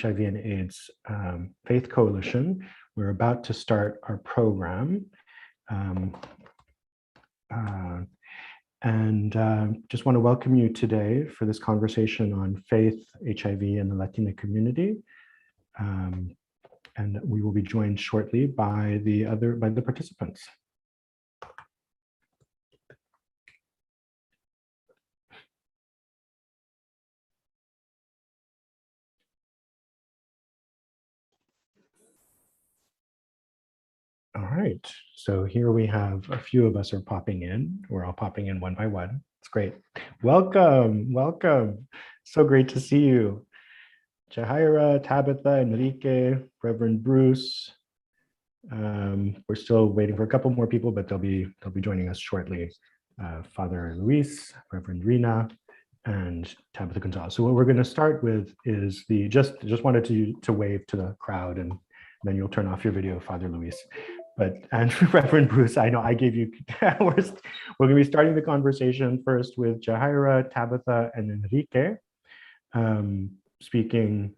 HIV and AIDS Faith Coalition. We're about to start our program. Just want to welcome you today for this conversation on faith, HIV, and the Latinx community. And we will be joined shortly by the participants. All right, so here we have a few of us are popping in. We're all popping in one by one. It's great. Welcome, welcome. So great to see you. Jahaira, Tabitha, Enrique, Reverend Bruce. We're still waiting for a couple more people, but they'll be joining us shortly. Father Luis, Reverend Rina, and Tabitha Gonzalez. So what we're going to start with is just wanted to wave to the crowd, and then you'll turn off your video, Father Luis. And Reverend Bruce, I know I gave you, we're going to be starting the conversation first with Jahaira, Tabitha, and Enrique, speaking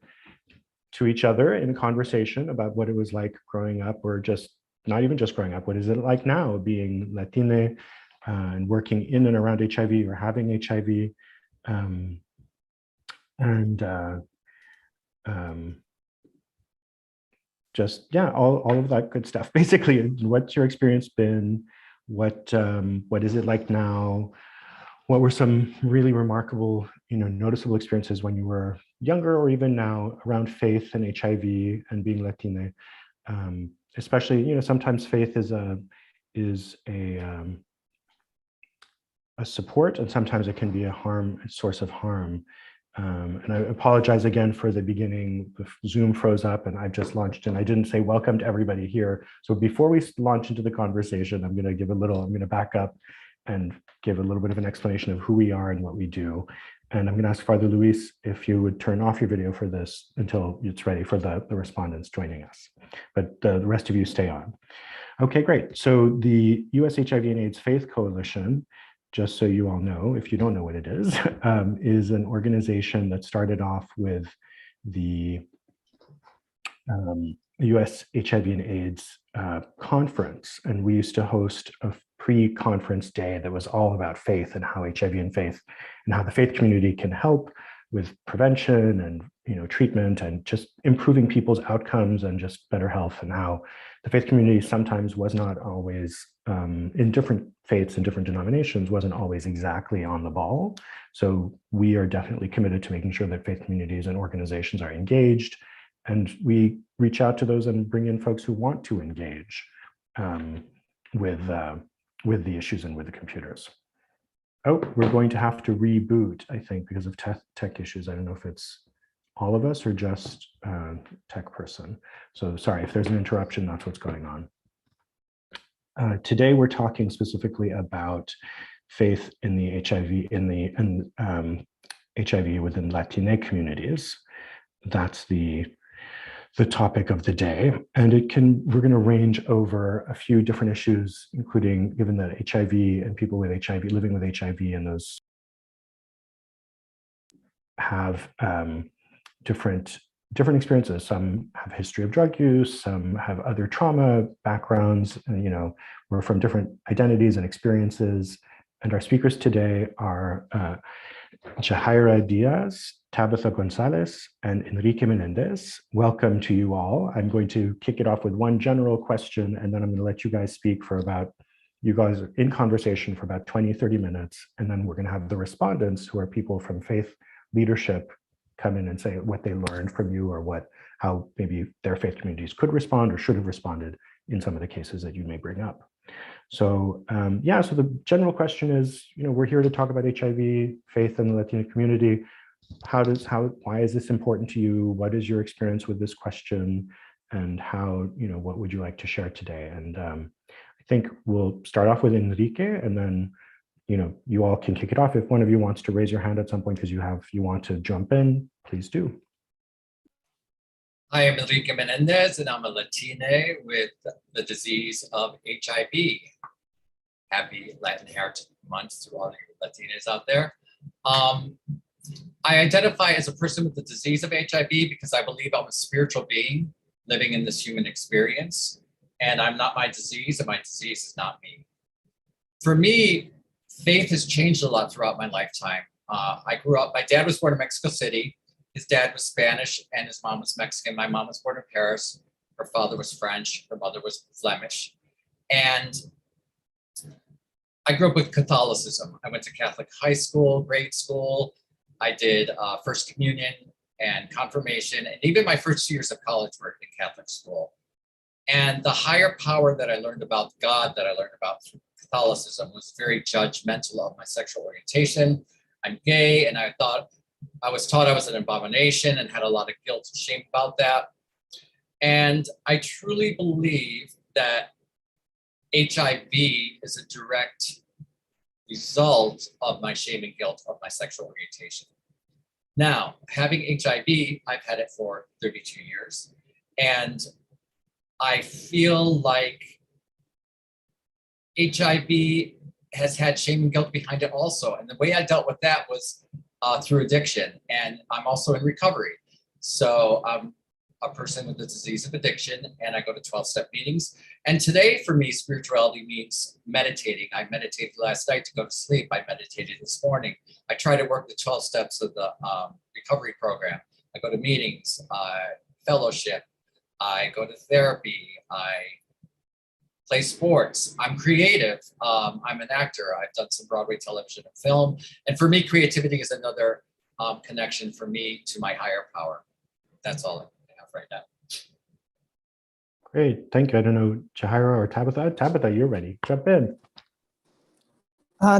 to each other in a conversation about what it was like growing up, or just not even just growing up, what is it like now being Latinx and working in and around HIV or having HIV, just, yeah, all of that good stuff. Basically, what's your experience been? What is it like now? What were some really remarkable, noticeable experiences when you were younger or even now around faith and HIV and being Latina? Especially, sometimes faith is a support, and sometimes it can be a source of harm. And I apologize again for the beginning. The Zoom froze up and I've just launched, and I didn't say welcome to everybody here. So before we launch into the conversation, I'm going to back up and give a little bit of an explanation of who we are and what we do. And I'm going to ask Father Luis if you would turn off your video for this until it's ready for the respondents joining us. But the rest of you stay on. Okay, great. So the US HIV and AIDS Faith Coalition, just so you all know, if you don't know what it is an organization that started off with the US HIV and AIDS conference. And we used to host a pre-conference day that was all about faith and how HIV and faith and how the faith community can help with prevention and treatment and just improving people's outcomes and just better health, and how the faith community sometimes was not always in different faiths and different denominations wasn't always exactly on the ball. So we are definitely committed to making sure that faith communities and organizations are engaged, and we reach out to those and bring in folks who want to engage with the issues and with the computers. Oh, we're going to have to reboot, I think, because of tech issues. I don't know if it's all of us or just tech person. So sorry if there's an interruption, that's what's going on. Today, we're talking specifically about faith in the HIV, HIV within Latinx communities. That's the topic of the day, and we're going to range over a few different issues, including, given that HIV and people with HIV, living with HIV, and those have different experiences. Some have history of drug use, some have other trauma backgrounds, and we're from different identities and experiences. And our speakers today are Jahaira Diaz, Tabitha Gonzalez, and Enrique Menendez. Welcome to you all. I'm going to kick it off with one general question, and then I'm going to let you guys speak for you guys are in conversation for about 20-30 minutes, and then we're going to have the respondents, who are people from faith leadership, come in and say what they learned from you, or how maybe their faith communities could respond or should have responded in some of the cases that you may bring up. So so the general question is, we're here to talk about HIV, faith in the Latino community. Why is this important to you? What is your experience with this question? And what would you like to share today? And I think we'll start off with Enrique, and then, you all can kick it off. If one of you wants to raise your hand at some point because you want to jump in, please do. Hi, I'm Enrique Menendez, and I'm a Latina with the disease of HIV. Happy Latin Heritage Month to all you Latinas out there. I identify as a person with the disease of HIV because I believe I'm a spiritual being living in this human experience, and I'm not my disease, and my disease is not me. For me, faith has changed a lot throughout my lifetime. I grew up, my dad was born in Mexico City. His dad was Spanish and his mom was Mexican. My mom was born in Paris. Her father was French. Her mother was Flemish. And I grew up with Catholicism. I went to Catholic high school, grade school. I did First Communion and confirmation. And even my first years of college were in Catholic school. And the higher power that I learned about, God that I learned about through Catholicism, was very judgmental of my sexual orientation. I'm gay, and I was taught I was an abomination and had a lot of guilt and shame about that. And I truly believe that HIV is a direct result of my shame and guilt of my sexual orientation. Now, having HIV, I've had it for 32 years. And I feel like HIV has had shame and guilt behind it also. And the way I dealt with that was through addiction. And I'm also in recovery. So I'm a person with the disease of addiction, and I go to 12-step meetings. And today for me, spirituality means meditating. I meditated last night to go to sleep. I meditated this morning. I try to work the 12 steps of the recovery program. I go to meetings, fellowship. I go to therapy. I play sports. I'm creative. I'm an actor. I've done some Broadway television and film. And for me, creativity is another connection for me to my higher power. That's all I have right now. Great, thank you. I don't know, Jahira or Tabitha. Tabitha, you're ready. Jump in.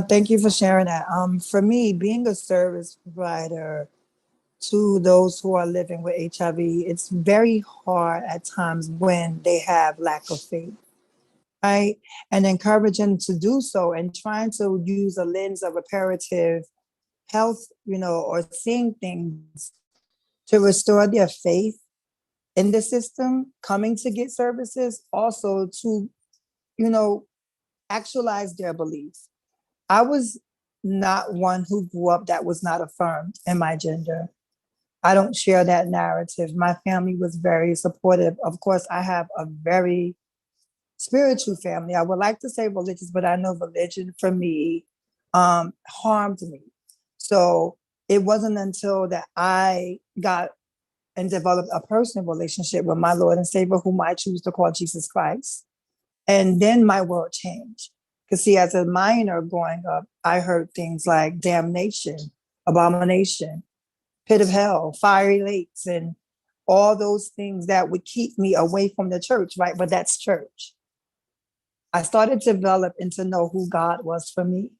Thank you for sharing that. For me, being a service provider to those who are living with HIV, it's very hard at times when they have lack of faith, right? And encouraging to do so and trying to use a lens of reparative health, or seeing things to restore their faith in the system, coming to get services, also to, actualize their beliefs. I was not one who grew up that was not affirmed in my gender. I don't share that narrative. My family was very supportive. Of course, I have a very spiritual family. I would like to say religious, but I know religion for me harmed me. So it wasn't until that I got and developed a personal relationship with my Lord and Savior, whom I choose to call Jesus Christ. And then my world changed. Because see, as a minor growing up, I heard things like damnation, abomination, pit of hell, fiery lakes, and all those things that would keep me away from the church, right? But that's church. I started to develop and to know who God was for me.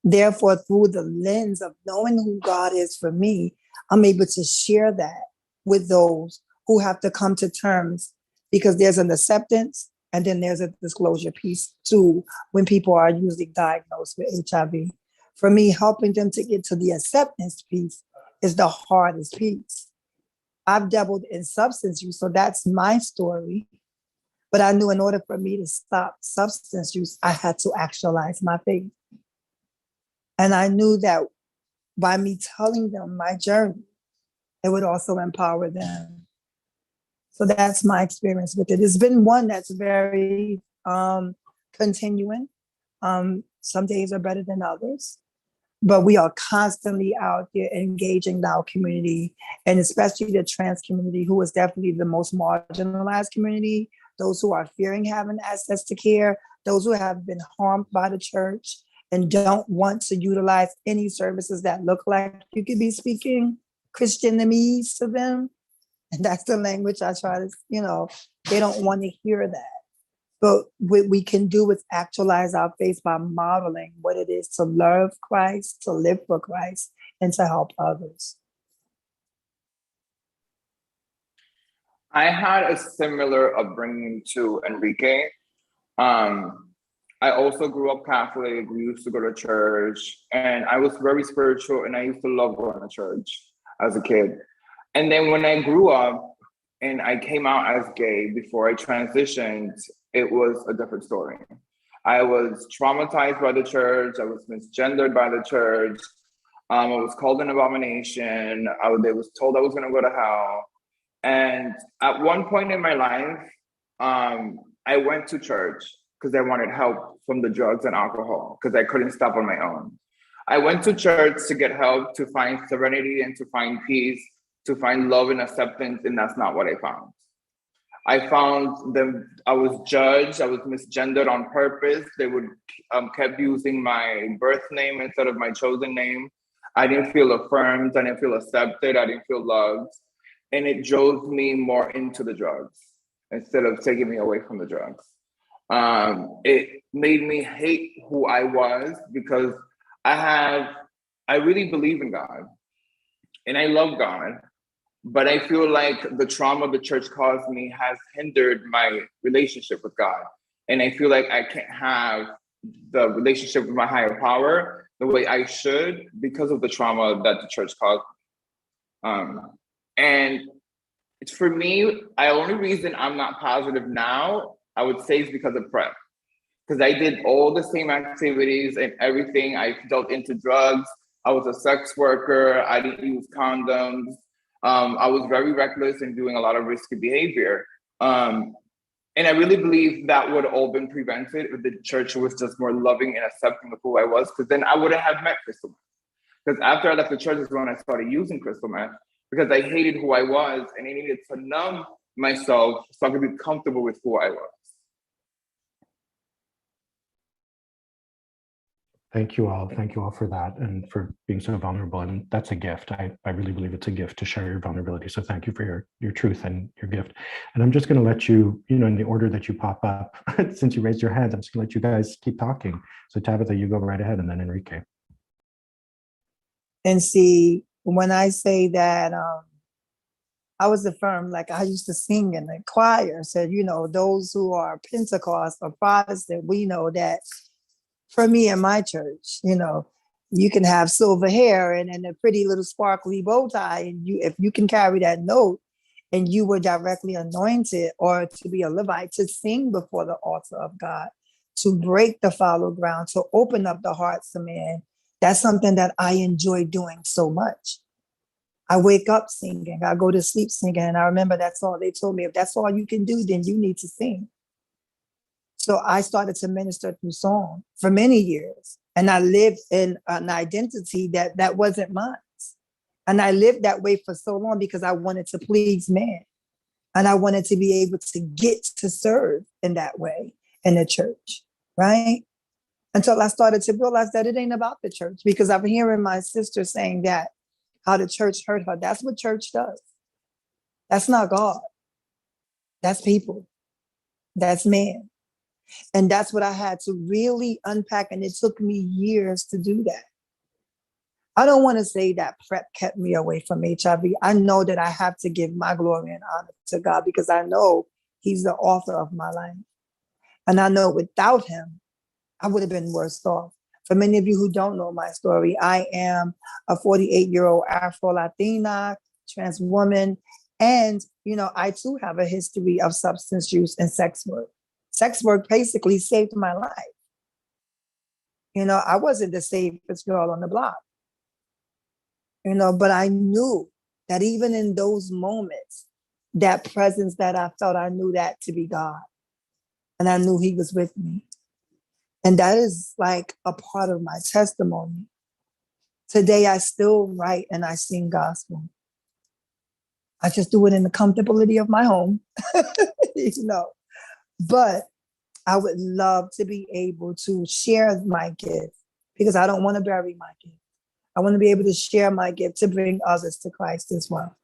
Therefore, through the lens of knowing who God is for me, I'm able to share that with those who have to come to terms, because there's an acceptance and then there's a disclosure piece too when people are usually diagnosed with HIV. For me, helping them to get to the acceptance piece is the hardest piece. I've dabbled in substance use, so that's my story. But I knew in order for me to stop substance use, I had to actualize my faith. And I knew that by me telling them my journey, it would also empower them. So that's my experience with it. It's been one that's very continuing. Some days are better than others, but we are constantly out there engaging our community, and especially the trans community, who is definitely the most marginalized community, those who are fearing having access to care, those who have been harmed by the church and don't want to utilize any services that look like you could be speaking Christianese to them. And that's the language I try to, they don't want to hear that. But what we can do is actualize our faith by modeling what it is to love Christ, to live for Christ, and to help others. I had a similar upbringing to Enrique. I also grew up Catholic. We used to go to church, and I was very spiritual, and I used to love going to church as a kid. And then when I grew up and I came out as gay before I transitioned, it was a different story. I was traumatized by the church. I was misgendered by the church. I was called an abomination. I was told I was going to go to hell. And at one point in my life, I went to church because I wanted help from the drugs and alcohol because I couldn't stop on my own. I went to church to get help, to find serenity and to find peace, to find love and acceptance, and that's not what I found. I found them, I was judged, I was misgendered on purpose. They would kept using my birth name instead of my chosen name. I didn't feel affirmed, I didn't feel accepted, I didn't feel loved. And it drove me more into the drugs instead of taking me away from the drugs. It made me hate who I was because I really believe in God and I love God, but I feel like the trauma the church caused me has hindered my relationship with God. And I feel like I can't have the relationship with my higher power the way I should because of the trauma that the church caused me. And it's for me, the only reason I'm not positive now, I would say is because of prep. Because I did all the same activities and everything. I delved into drugs. I was a sex worker. I didn't use condoms. I was very reckless and doing a lot of risky behavior. And I really believe that would have all been prevented if the church was just more loving and accepting of who I was, because then I wouldn't have met crystal meth. Because after I left the church is when I started using crystal meth, because I hated who I was and I needed to numb myself so I could be comfortable with who I was. Thank you all. Thank you all for that and for being so vulnerable. And that's a gift. I really believe it's a gift to share your vulnerability. So thank you for your truth and your gift. And I'm just going to let you, in the order that you pop up, since you raised your hands, I'm just going to let you guys keep talking. So Tabitha, you go right ahead, and then Enrique. And see, when I say that I was affirmed, like I used to sing in the choir, said, those who are Pentecost or Protestant, we know that for me in my church, you can have silver hair and a pretty little sparkly bow tie. And if you can carry that note and you were directly anointed or to be a Levite, to sing before the altar of God, to break the fallow ground, to open up the hearts of men, that's something that I enjoy doing so much. I wake up singing, I go to sleep singing. And I remember that's all they told me. If that's all you can do, then you need to sing. So I started to minister through song for many years. And I lived in an identity that wasn't mine. And I lived that way for so long because I wanted to please men. And I wanted to be able to get to serve in that way in the church, right? Until I started to realize that it ain't about the church, because I'm hearing my sister saying that how the church hurt her. That's what church does. That's not God. That's people. That's man. And that's what I had to really unpack. And it took me years to do that. I don't want to say that prep kept me away from HIV. I know that I have to give my glory and honor to God because I know he's the author of my life. And I know without him, I would have been worse off. For many of you who don't know my story, I am a 48-year-old Afro-Latina, trans woman. And, I too have a history of substance use and sex work. Sex work basically saved my life. I wasn't the safest girl on the block. But I knew that even in those moments, that presence that I felt, I knew that to be God. And I knew he was with me. And that is like a part of my testimony. Today, I still write and I sing gospel. I just do it in the comfortability of my home, But I would love to be able to share my gift because I don't want to bury my gift. I want to be able to share my gift to bring others to Christ as well.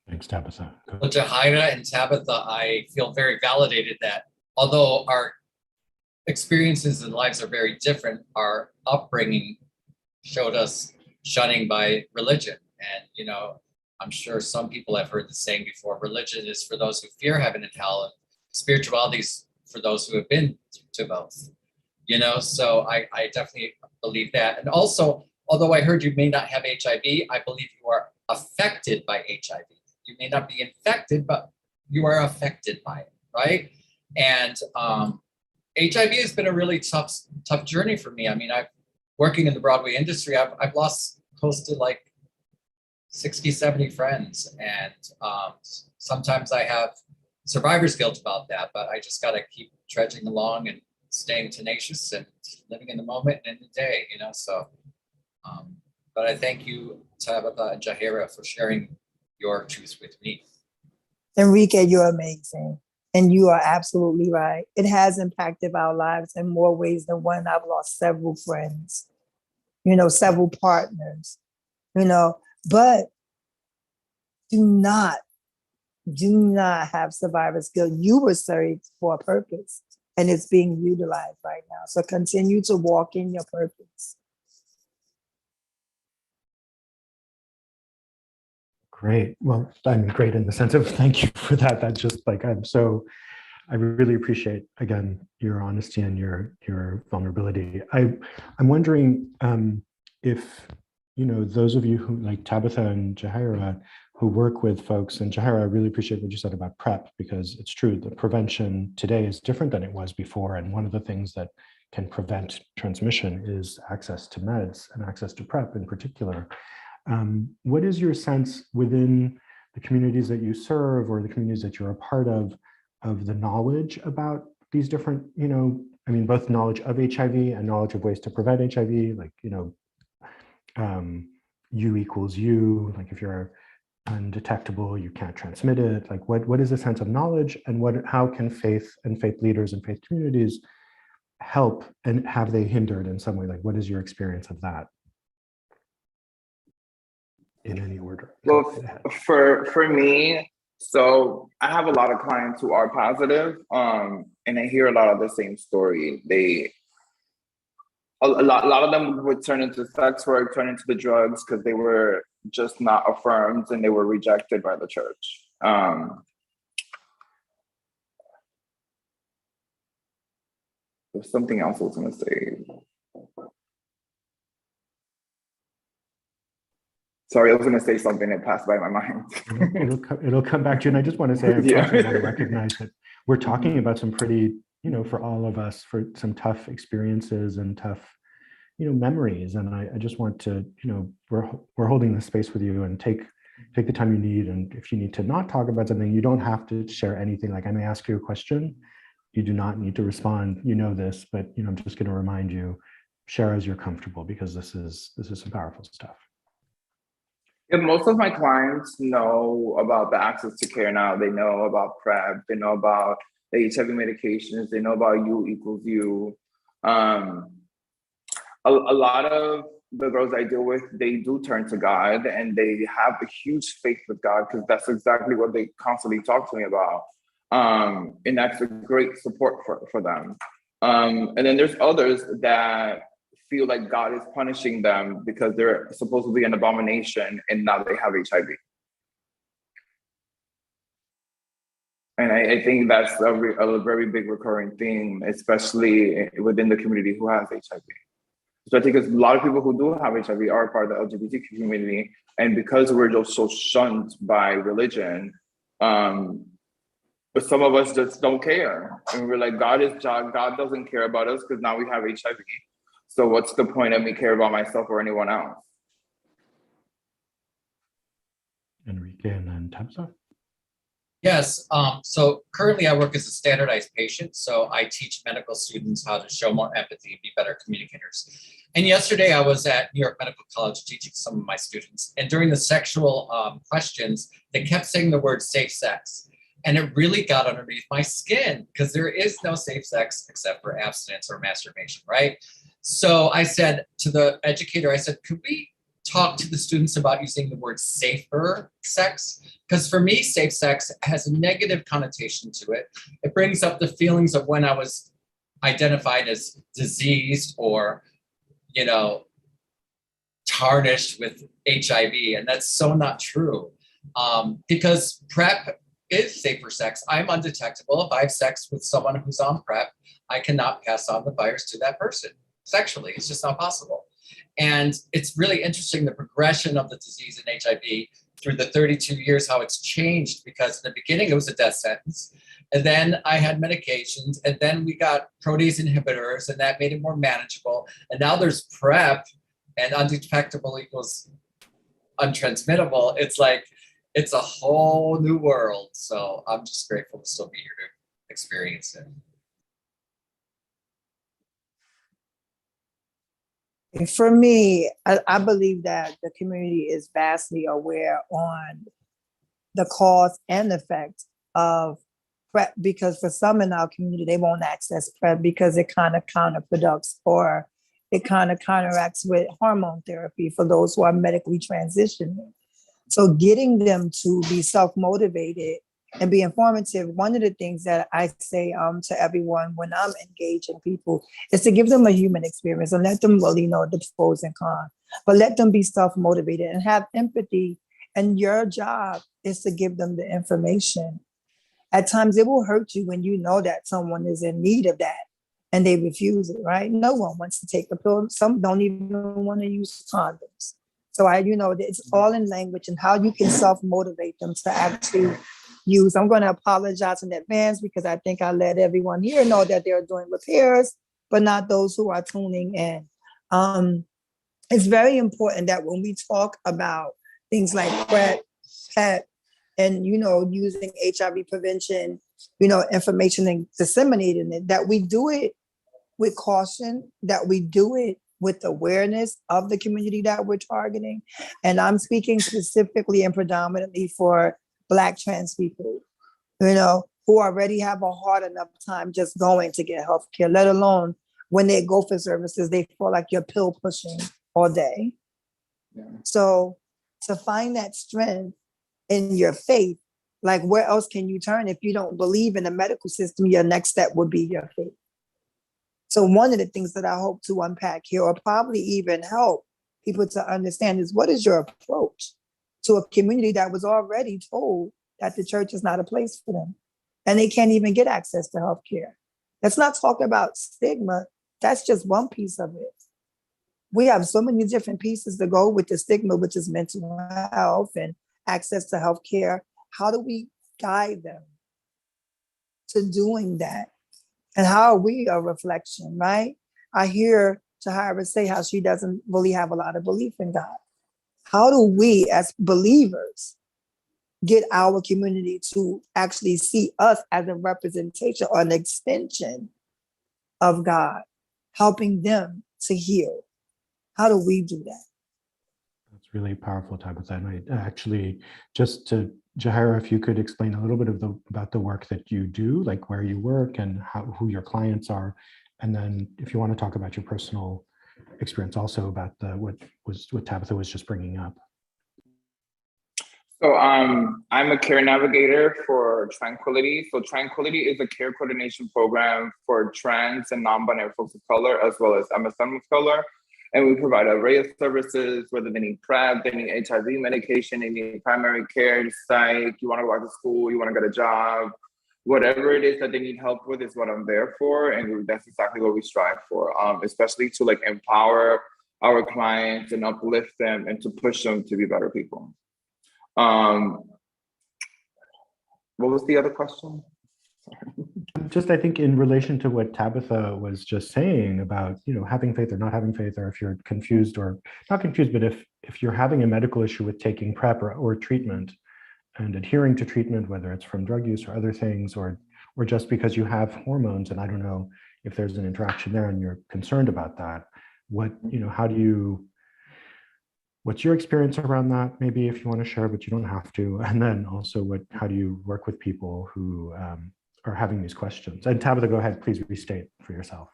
Thanks, Tabitha. Well, Jahira and Tabitha, I feel very validated that although our experiences and lives are very different, our upbringing showed us shunning by religion. And, I'm sure some people have heard the saying before, religion is for those who fear heaven and hell, and spirituality is for those who have been to both. So I definitely believe that. And also, although I heard you may not have HIV, I believe you are affected by HIV. You may not be infected, but you are affected by it, right? And HIV has been a really tough journey for me. I mean, I've working in the Broadway industry, I've lost close to like 60, 70 friends. And sometimes I have survivor's guilt about that, but I just got to keep trudging along and staying tenacious and living in the moment and in the day, you know, so. But I thank you, Tabitha and Jahira, for sharing your truth with me. Enrique, you're amazing. And you are absolutely right. It has impacted our lives in more ways than one. I've lost several friends, you know, several partners, you know, but do not have survivor's guilt. You were saved for a purpose and it's being utilized right now. So continue to walk in your purpose. Great. Well, I mean, great in the sense of thank you for that. That's just like, I really appreciate, again, your honesty and your vulnerability. I'm wondering if, you know, those of you who like Tabitha and Jahira who work with folks, and Jahira, I really appreciate what you said about PrEP, because it's true, the prevention today is different than it was before. And one of the things that can prevent transmission is access to meds and access to PrEP in particular. What is your sense within the communities that you serve or the communities that you're a part of the knowledge about these different, you know, I mean, both knowledge of HIV and knowledge of ways to prevent HIV, like, you know, U equals U, like if you're undetectable, you can't transmit it. Like what is the sense of knowledge, and how can faith and faith leaders and faith communities help, and have they hindered in some way? Like what is your experience of that? In any order. Well, for me, so I have a lot of clients who are positive, and I hear a lot of the same story. A lot of them would turn into sex work, turn into the drugs because they were just not affirmed and they were rejected by the church. There's something else I was going to say. Sorry, I was going to say something that passed by my mind. It'll come back to you. And I just want to say, I also want to recognize that we're talking about some pretty, you know, for all of us, for some tough experiences and tough, you know, memories. And I just want to, you know, we're holding this space with you, and take the time you need. And if you need to not talk about something, you don't have to share anything. Like I may ask you a question, you do not need to respond. You know this, but you know, I'm just going to remind you, share as you're comfortable, because this is some powerful stuff. Yeah, most of my clients know about the access to care now. They know about PrEP. They know about the HIV medications. They know about U equals U. A lot of the girls I deal with, they do turn to God, and they have a huge faith with God, because that's exactly what they constantly talk to me about. And that's a great support for them. And then there's others that feel like God is punishing them because they're supposedly an abomination and now they have HIV. And I think that's a very big recurring theme, especially within the community who has HIV. Especially because a lot of people who do have HIV are part of the LGBTQ community. And because we're just so shunned by religion, but some of us just don't care. And we're like, God doesn't care about us because now we have HIV. So what's the point of me care about myself or anyone else? Enrique and then Tabitha. Yes, so currently I work as a standardized patient. So I teach medical students how to show more empathy and be better communicators. And yesterday I was at New York Medical College teaching some of my students. And during the sexual questions, they kept saying the word safe sex. And it really got underneath my skin, because there is no safe sex except for abstinence or masturbation, right? So I said to the educator, I said, could we talk to the students about using the word safer sex? Because for me, safe sex has a negative connotation to it. It brings up the feelings of when I was identified as diseased or, you know, tarnished with HIV. And that's so not true. Because PrEP is safer sex. I'm undetectable. If I have sex with someone who's on PrEP, I cannot pass on the virus to that person sexually. It's just not possible. And it's really interesting, the progression of the disease in HIV through the 32 years, how it's changed, because in the beginning it was a death sentence. And then I had medications, and then we got protease inhibitors, and that made it more manageable. And now there's PrEP, and undetectable equals untransmittable. It's like, it's a whole new world. So I'm just grateful to still be here to experience it. For me, I believe that the community is vastly aware on the cause and effect of PrEP, because for some in our community, they won't access PrEP because it kind of counterproducts, or it kind of counteracts with hormone therapy for those who are medically transitioning. So getting them to be self-motivated and be informative, one of the things that I say to everyone when I'm engaging people is to give them a human experience and let them really know the pros and cons, but let them be self-motivated and have empathy. And your job is to give them the information. At times it will hurt you when you know that someone is in need of that and they refuse it, right? No one wants to take the pill. Some don't even want to use condoms. So it's all in language and how you can self-motivate them to actually use. I'm going to apologize in advance because I think I let everyone here know that they're doing repairs, but not those who are tuning in. It's very important that when we talk about things like PrEP, and using HIV prevention, information and disseminating it, that we do it with caution, that we do it with awareness of the community that we're targeting. And I'm speaking specifically and predominantly for Black trans people, who already have a hard enough time just going to get healthcare, let alone when they go for services, they feel like you're pill pushing all day. Yeah. So to find that strength in your faith, like where else can you turn if you don't believe in the medical system? Your next step would be your faith. So one of the things that I hope to unpack here, or probably even help people to understand, is what is your approach to a community that was already told that the church is not a place for them and they can't even get access to healthcare? Let's not talk about stigma. That's just one piece of it. We have so many different pieces to go with the stigma, which is mental health and access to healthcare. How do we guide them to doing that? And how are we a reflection, right? I hear Jahira say how she doesn't really have a lot of belief in God. How do we as believers get our community to actually see us as a representation or an extension of God, helping them to heal? How do we do that? That's really powerful, Tabitha. And I actually, just to Jahira, if you could explain a little bit about the work that you do, like where you work and who your clients are, and then if you want to talk about your personal experience also about what Tabitha was just bringing up. So I'm a care navigator for Tranquility. So Tranquility is a care coordination program for trans and non-binary folks of color, as well as MSM of color. And we provide an array of services, whether they need PrEP, they need HIV medication, they need primary care, psych, you want to go back to school, you want to get a job, whatever it is that they need help with is what I'm there for. And that's exactly what we strive for, especially to like empower our clients and uplift them and to push them to be better people. What was the other question? Just, I think in relation to what Tabitha was just saying about, having faith or not having faith, or if you're confused or not confused, but if you're having a medical issue with taking PrEP or treatment and adhering to treatment, whether it's from drug use or other things, or just because you have hormones, and I don't know if there's an interaction there and you're concerned about that, what's your experience around that? Maybe if you want to share, but you don't have to. And then also how do you work with people who are having these questions? And Tabitha, go ahead, please restate for yourself.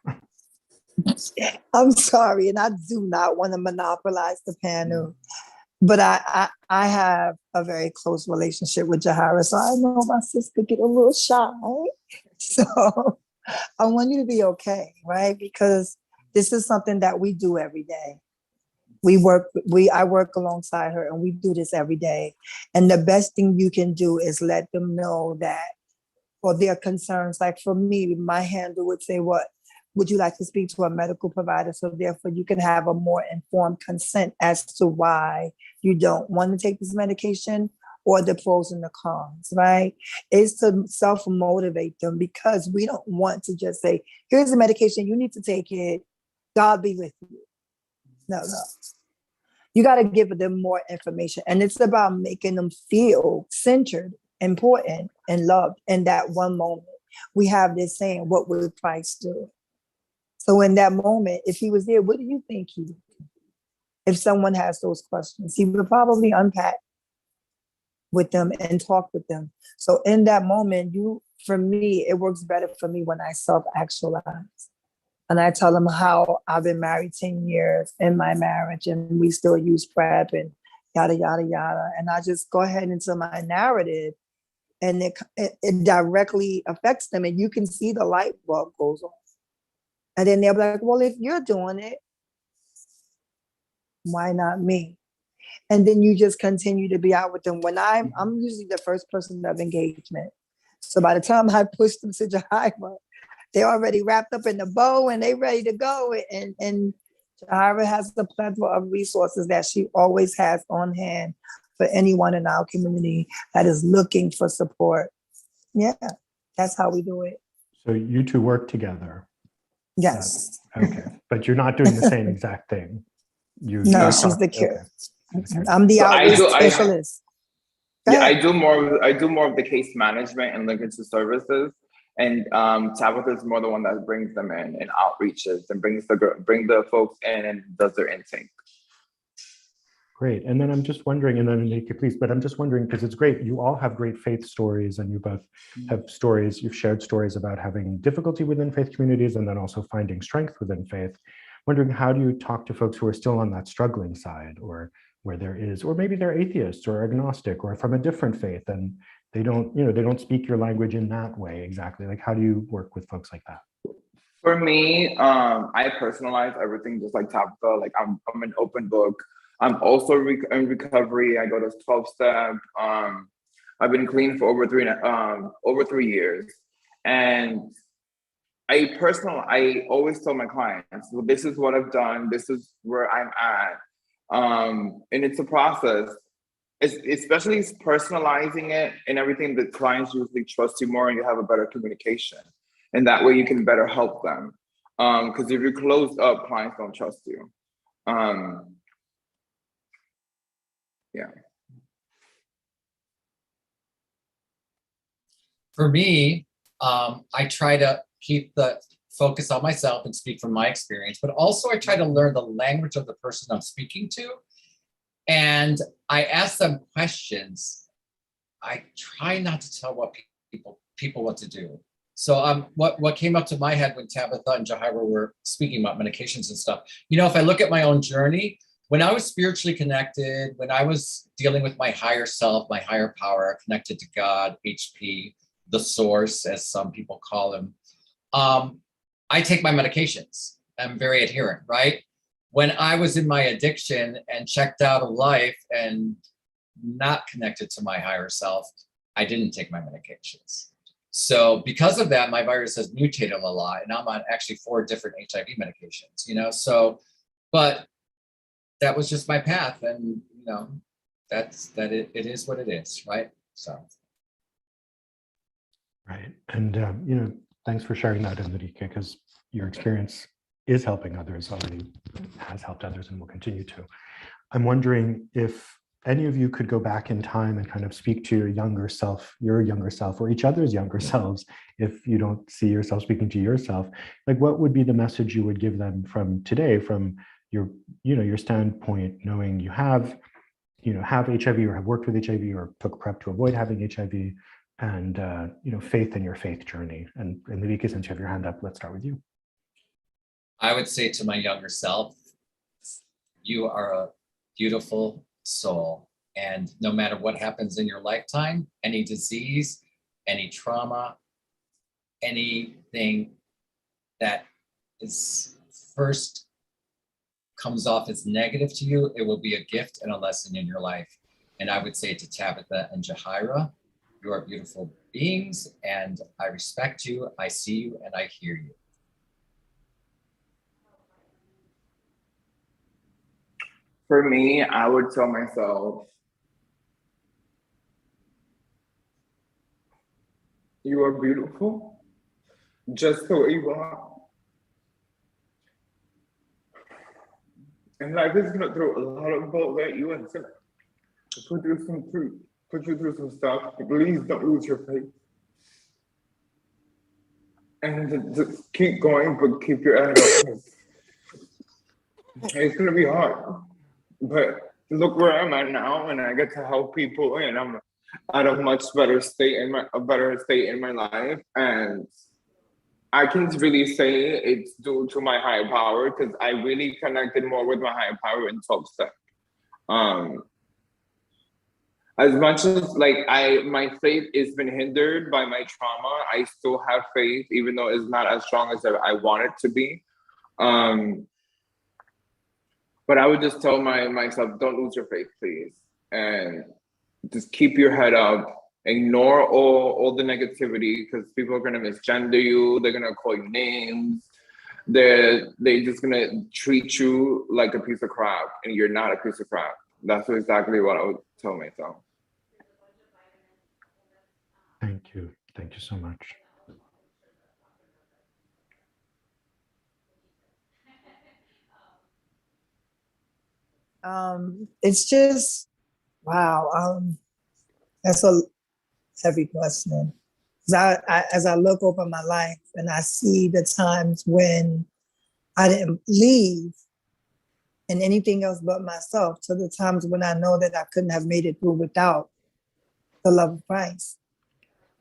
I'm sorry, and I do not want to monopolize the panel, but I have a very close relationship with Jahira, so I know my sister get a little shy. So I want you to be okay, right? Because this is something that we do every day. I work alongside her and we do this every day. And the best thing you can do is let them know that, or their concerns, like for me, my handle would say, what would you like to speak to a medical provider? So therefore you can have a more informed consent as to why you don't want to take this medication, or the pros and the cons, right? It's to self-motivate them, because we don't want to just say, here's the medication, you need to take it, God be with you. No. You got to give them more information. And it's about making them feel centered, important, and loved in that one moment. We have this saying, what would Christ do? So in that moment, if he was there, what do you think he would do? If someone has those questions, he would probably unpack with them and talk with them. So in that moment, for me, it works better for me when I self-actualize. And I tell them how I've been married 10 years in my marriage, and we still use PrEP and yada, yada, yada. And I just go ahead into my narrative, and it directly affects them. And you can see the light bulb goes on. And then they'll be like, well, if you're doing it, why not me? And then you just continue to be out with them. When I'm usually the first person of engagement. So by the time I push them to Jahira, they're already wrapped up in the bow and they ready to go. And Jahira has the plethora of resources that she always has on hand for anyone in our community that is looking for support. Yeah, that's how we do it. So you two work together? Yes. Okay, but you're not doing the same exact thing. No, she's the cure. Okay. I'm the outreach specialist. I do more of the case management and linking to services, and Tabitha is more the one that brings them in and outreaches and bring the folks in and does their intake. Great. And then I'm just wondering, and then Enrique, please, but I'm just wondering, because it's great, you all have great faith stories, and you both have stories, you've shared stories about having difficulty within faith communities and then also finding strength within faith. Wondering, how do you talk to folks who are still on that struggling side, or where there is, or maybe they're atheists or agnostic or from a different faith, and they don't speak your language in that way exactly. Like, how do you work with folks like that? For me, I personalize everything just like Tabitha. Like I'm an open book. I'm also in recovery. I go to 12-step. I've been clean for over 3 years. And I always tell my clients, well, this is what I've done. This is where I'm at. And it's a process. Especially personalizing it and everything, that clients usually trust you more and you have a better communication. And that way you can better help them. Because if you're closed up, clients don't trust you. Yeah. For me, I try to keep the focus on myself and speak from my experience, but also I try to learn the language of the person I'm speaking to. And I ask them questions. I try not to tell what people what to do. So what came up to my head when Tabitha and Jahira were speaking about medications and stuff, if I look at my own journey, when I was spiritually connected, when I was dealing with my higher self, my higher power, connected to God, HP, the source, as some people call him, I take my medications. I'm very adherent, right? When I was in my addiction and checked out of life and not connected to my higher self, I didn't take my medications. So because of that, my virus has mutated a lot, and I'm on actually 4 different HIV medications, so, but that was just my path, and it is what it is, right? So. Right. And, thanks for sharing that, Enrique, because your experience is helping others already, has helped others, and will continue to. I'm wondering if any of you could go back in time and kind of speak to your younger self, or each other's younger selves, if you don't see yourself speaking to yourself, like what would be the message you would give them from today, from your standpoint, knowing you have HIV or have worked with HIV or took PrEP to avoid having HIV, and faith in your faith journey. And Enrique, since you have your hand up, let's start with you. I would say to my younger self, you are a beautiful soul. And no matter what happens in your lifetime, any disease, any trauma, anything that is first comes off as negative to you, it will be a gift and a lesson in your life. And I would say to Tabitha and Jahira, you are beautiful beings, and I respect you, I see you, and I hear you. For me, I would tell myself, You are beautiful, just the way you are. And life is gonna throw a lot of balls at you and put you through some stuff. Please don't lose your faith. And just keep going, but keep your head up. It's gonna be hard. But look where I'm at now, and I get to help people, and I'm at a much better state in my life. And I can really say it's due to my higher power, because I really connected more with my higher power in 12 step. As much as like my faith has been hindered by my trauma, I still have faith, even though it's not as strong as I want it to be. But I would just tell myself, don't lose your faith, please. And just keep your head up. Ignore all the negativity, because people are gonna misgender you. They're gonna call you names. They're just gonna treat you like a piece of crap, and you're not a piece of crap. That's exactly what I would tell myself. Thank you. Thank you so much. It's just, wow. That's a heavy question. As I look over my life and I see the times when I didn't believe in anything else but myself, to the times when I know that I couldn't have made it through without the love of Christ,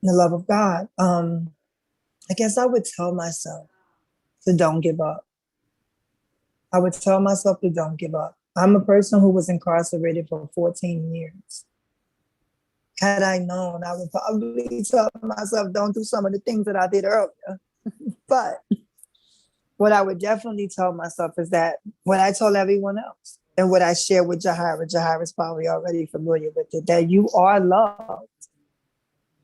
the love of God. I guess I would tell myself to don't give up. I would tell myself to don't give up. I'm a person who was incarcerated for 14 years. Had I known, I would probably tell myself, don't do some of the things that I did earlier. But what I would definitely tell myself is that what I told everyone else and what I share with Jahira's probably already familiar with it, that you are loved,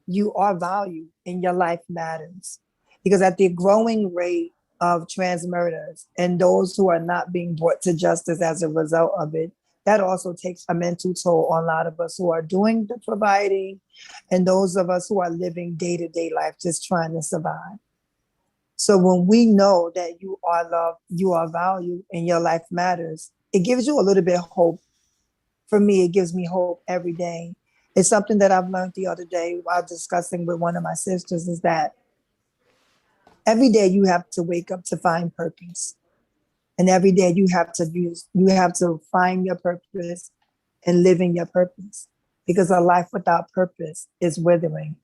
you are valued, and your life matters. Because at the growing rate of trans murders and those who are not being brought to justice as a result of it, that also takes a mental toll on a lot of us who are doing the providing and those of us who are living day-to-day life just trying to survive. So when we know that you are loved, you are valued, and your life matters, it gives you a little bit of hope. For me, it gives me hope every day. It's something that I've learned the other day while discussing with one of my sisters, is that every day you have to wake up to find purpose. And every day you have to find your purpose and live in your purpose, because a life without purpose is withering.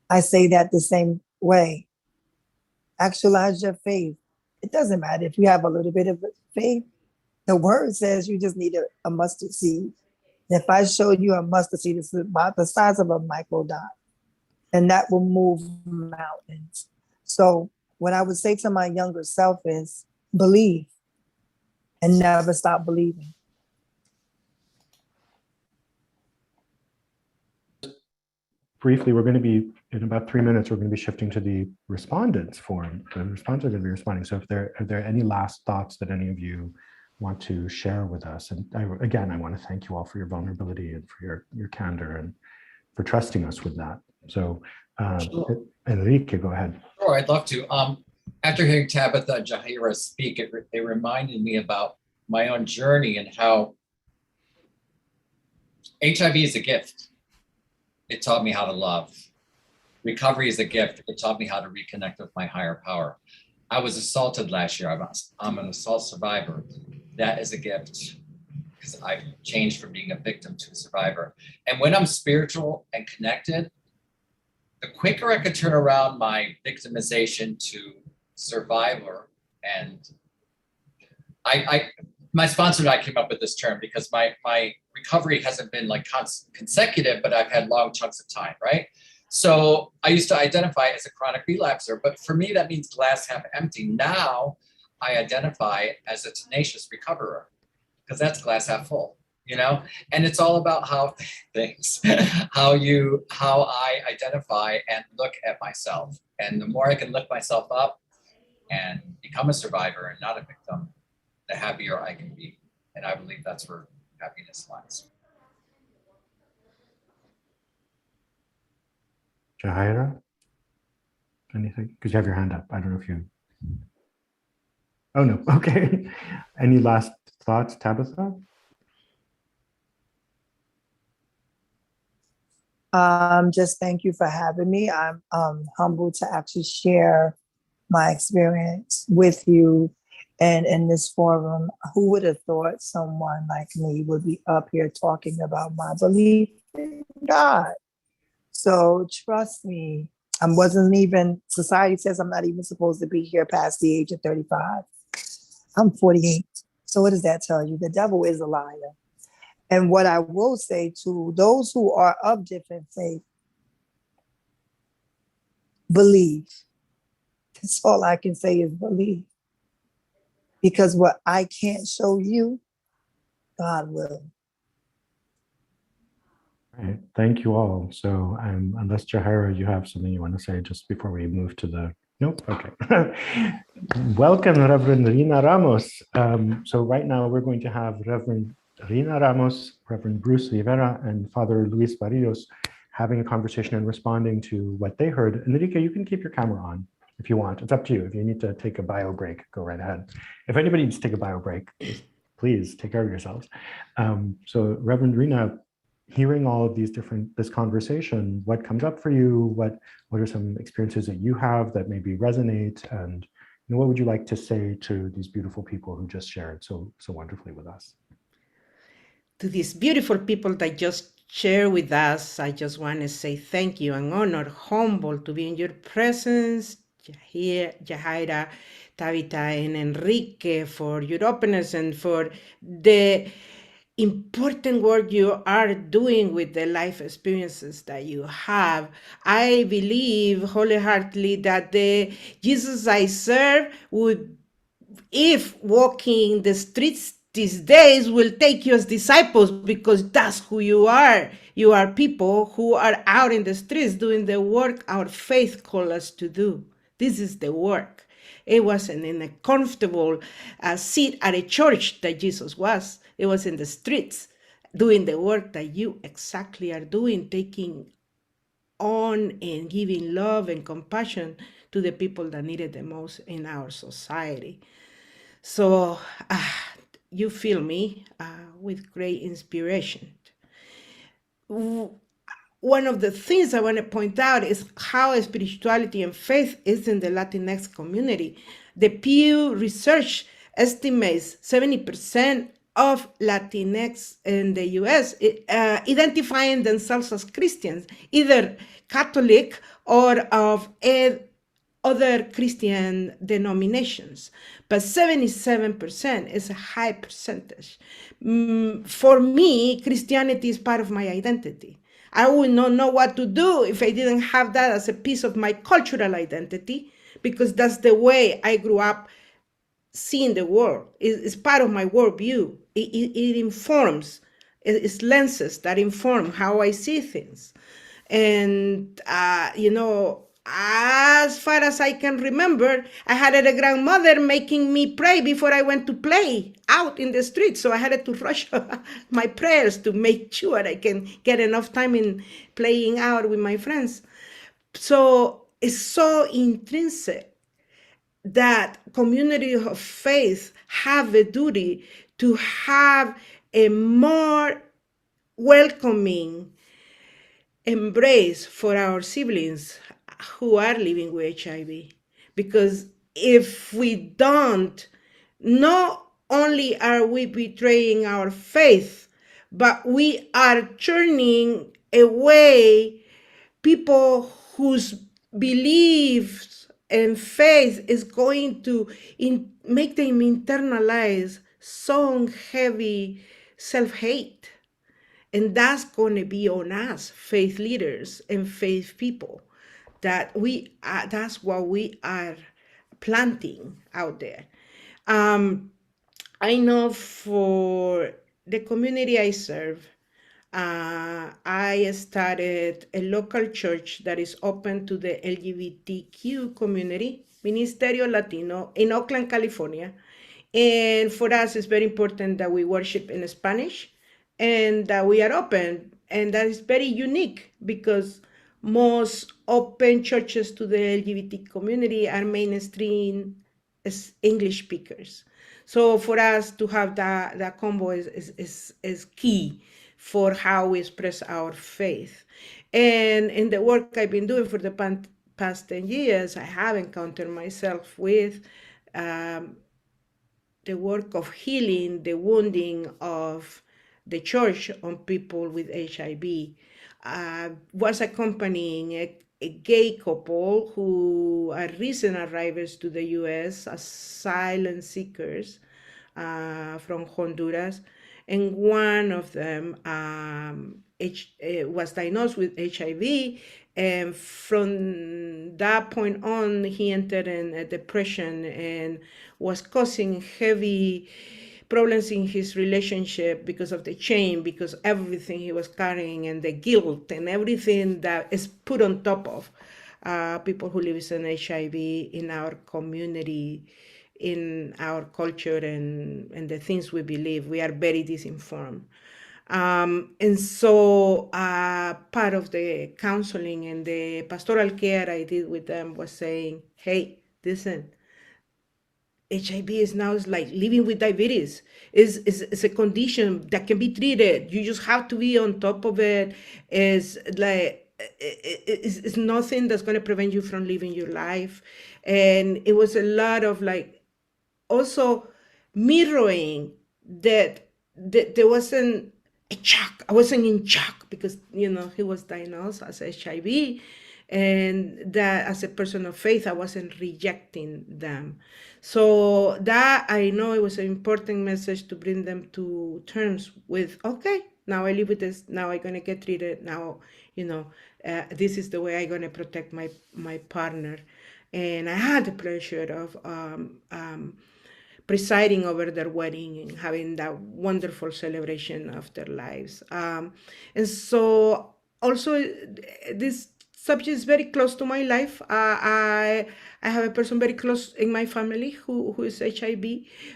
I say that the same way. Actualize your faith. It doesn't matter if you have a little bit of faith. The word says you just need a mustard seed. If I showed you a mustard seed, it's about the size of a microdot, and that will move mountains. So what I would say to my younger self is believe and never stop believing. Briefly, we're going to be, in about 3 minutes, we're going to be shifting to the respondents forum. The respondents are going to be responding. So if are there any last thoughts that any of you want to share with us? And again, I want to thank you all for your vulnerability and for your candor and for trusting us with that. So Sure. Enrique, go ahead. Sure, I'd love to. After hearing Tabitha and Jahira speak, it reminded me about my own journey and how HIV is a gift. It taught me how to love. Recovery is a gift. It taught me how to reconnect with my higher power. I was assaulted last year. I'm an assault survivor. That is a gift, because I've changed from being a victim to a survivor. And when I'm spiritual and connected, the quicker I could turn around my victimization to survivor. And my sponsor and I came up with this term because my recovery hasn't been like consecutive, but I've had long chunks of time, right? So I used to identify as a chronic relapser, but for me, that means glass half empty. Now I identify as a tenacious recoverer, because that's glass half full, you know? And it's all about how I identify and look at myself. And the more I can lift myself up and become a survivor and not a victim, the happier I can be. And I believe that's where happiness lies. Jahira? anything? Because you have your hand up. I don't know if you. Oh, no. Okay. Any last thoughts, Tabitha? Just thank you for having me. I'm humbled to actually share my experience with you and in this forum. Who would have thought someone like me would be up here talking about my belief in God? So trust me, I wasn't even, society says I'm not even supposed to be here past the age of 35. I'm 48. So what does that tell you? The devil is a liar. And what I will say to those who are of different faith, believe. That's all I can say is believe. Because what I can't show you, God will. All right. Thank you all. So unless Jahira, you have something you want to say just before we move to the, nope, okay. Welcome, Reverend Rina Ramos. So right now we're going to have Reverend Rina Ramos, Reverend Bruce Rivera, and Father Luis Barrios having a conversation and responding to what they heard. Enrique, you can keep your camera on if you want. It's up to you. If you need to take a bio break, go right ahead. If anybody needs to take a bio break, please take care of yourselves. So Reverend Rina, hearing all of this conversation, what comes up for you? What are some experiences that you have that maybe resonate? And what would you like to say to these beautiful people who just shared so wonderfully with us? To these beautiful people that just share with us, I just want to say thank you. I'm honored, humbled to be in your presence, Jahaira, Tabitha, and Enrique, for your openness and for the important work you are doing with the life experiences that you have. I believe wholeheartedly that the Jesus I serve would, if walking the streets these days, will take you as disciples, because that's who you are. You are people who are out in the streets doing the work our faith calls us to do. This is the work. It wasn't in a comfortable seat at a church that Jesus was. It was in the streets doing the work that you exactly are doing, taking on and giving love and compassion to the people that need it the most in our society. So you fill me with great inspiration. One of the things I want to point out is how spirituality and faith is in the Latinx community. The Pew Research estimates 70% of Latinx in the US identifying themselves as Christians, either Catholic or of other Christian denominations, but 77% is a high percentage. For me, Christianity is part of my identity. I would not know what to do if I didn't have that as a piece of my cultural identity, because that's the way I grew up seeing the world. It's part of my worldview. It informs, it's lenses that inform how I see things. And, as far as I can remember, I had a grandmother making me pray before I went to play out in the street. So I had to rush my prayers to make sure I can get enough time in playing out with my friends. So it's so intrinsic that communities of faith have a duty to have a more welcoming embrace for our siblings who are living with HIV. Because if we don't, not only are we betraying our faith, but we are turning away people whose beliefs and faith is going to make them internalize some heavy self-hate. And that's going to be on us, faith leaders and faith people, that that's what we are planting out there. I know for the community I serve, I started a local church that is open to the LGBTQ community, Ministerio Latino, in Oakland, California. And for us, it's very important that we worship in Spanish and that we are open. And that is very unique because most open churches to the LGBT community are mainstream as English speakers. So for us to have that combo is key for how we express our faith. And in the work I've been doing for the past 10 years, I have encountered myself with the work of healing the wounding of the church on people with HIV. Was accompanying a gay couple who are recent arrivals to the US, asylum seekers from Honduras, and one of them was diagnosed with HIV, and from that point on, he entered in a depression and was causing heavy problems in his relationship because of the shame, because everything he was carrying and the guilt and everything that is put on top of people who live with HIV in our community, in our culture, and the things we believe. We are very disinformed. And so part of the counseling and the pastoral care I did with them was saying, hey, listen, HIV is now like living with diabetes. Is a condition that can be treated. You just have to be on top of it. It's nothing that's going to prevent you from living your life. And it was a lot of like also mirroring that there wasn't a shock. I wasn't in shock because, he was diagnosed as HIV, and that as a person of faith, I wasn't rejecting them. So that I know it was an important message to bring them to terms with, okay, now I live with this, now I'm going to get treated, now, this is the way I'm going to protect my partner. And I had the pleasure of presiding over their wedding and having that wonderful celebration of their lives. And so also this subject is very close to my life. I have a person very close in my family who is HIV,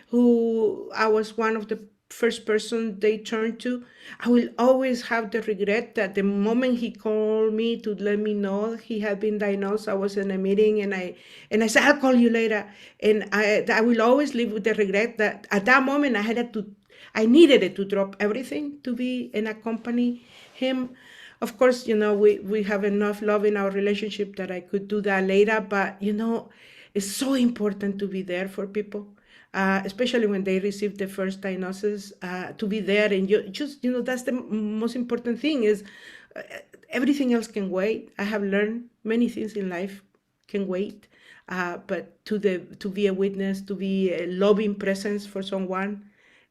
who I was one of the first person they turned to. I will always have the regret that the moment he called me to let me know he had been diagnosed, I was in a meeting and I said, I'll call you later. And I will always live with the regret that at that moment I needed it to drop everything to be and accompany him. Of course, we have enough love in our relationship that I could do that later, but it's so important to be there for people. Especially when they receive the first diagnosis, to be there. And that's the most important thing is everything else can wait. I have learned many things in life can wait, but to be a witness, to be a loving presence for someone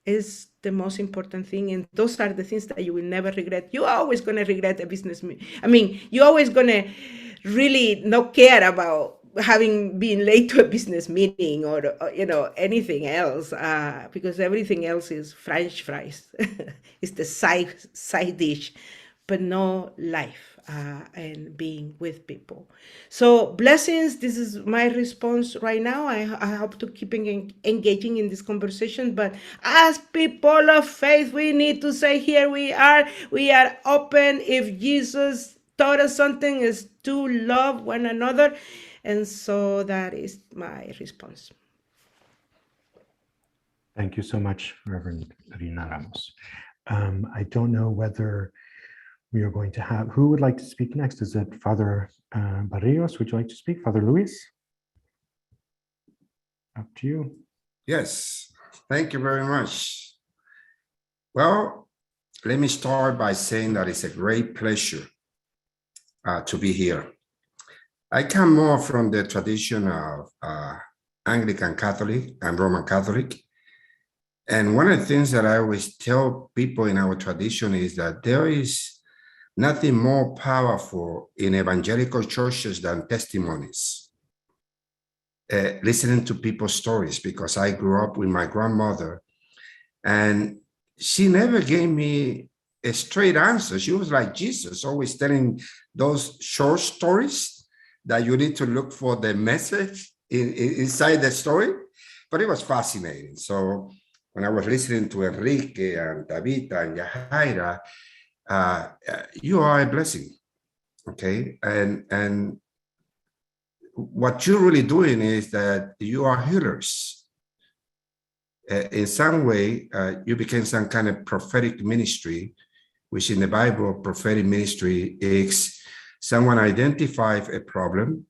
is the most important thing. And those are the things that you will never regret. You're always going to regret a business. You're always going to really not care about having been late to a business meeting or anything else, because everything else is French fries. It's the side dish, but no life and being with people. So blessings, this is my response right now. I hope to keep engaging in this conversation, but as people of faith, we need to say, here we are open. If Jesus taught us something, is to love one another. And so that is my response. Thank you so much, Reverend Rina Ramos. I don't know whether we are going to have, who would like to speak next? Is it Father Barrios? Would you like to speak? Father Luis? Up to you. Yes, thank you very much. Well, let me start by saying that it's a great pleasure to be here. I come more from the tradition of Anglican Catholic and Roman Catholic. And one of the things that I always tell people in our tradition is that there is nothing more powerful in evangelical churches than testimonies. Listening to people's stories, because I grew up with my grandmother and she never gave me a straight answer. She was like Jesus, always telling those short stories that you need to look for the message inside the story, but it was fascinating. So when I was listening to Enrique and Tabitha and Yahaira, you are a blessing. okay? And what you're really doing is that you are healers. In some way, you became some kind of prophetic ministry, which in the Bible, prophetic ministry is someone identifies a problem.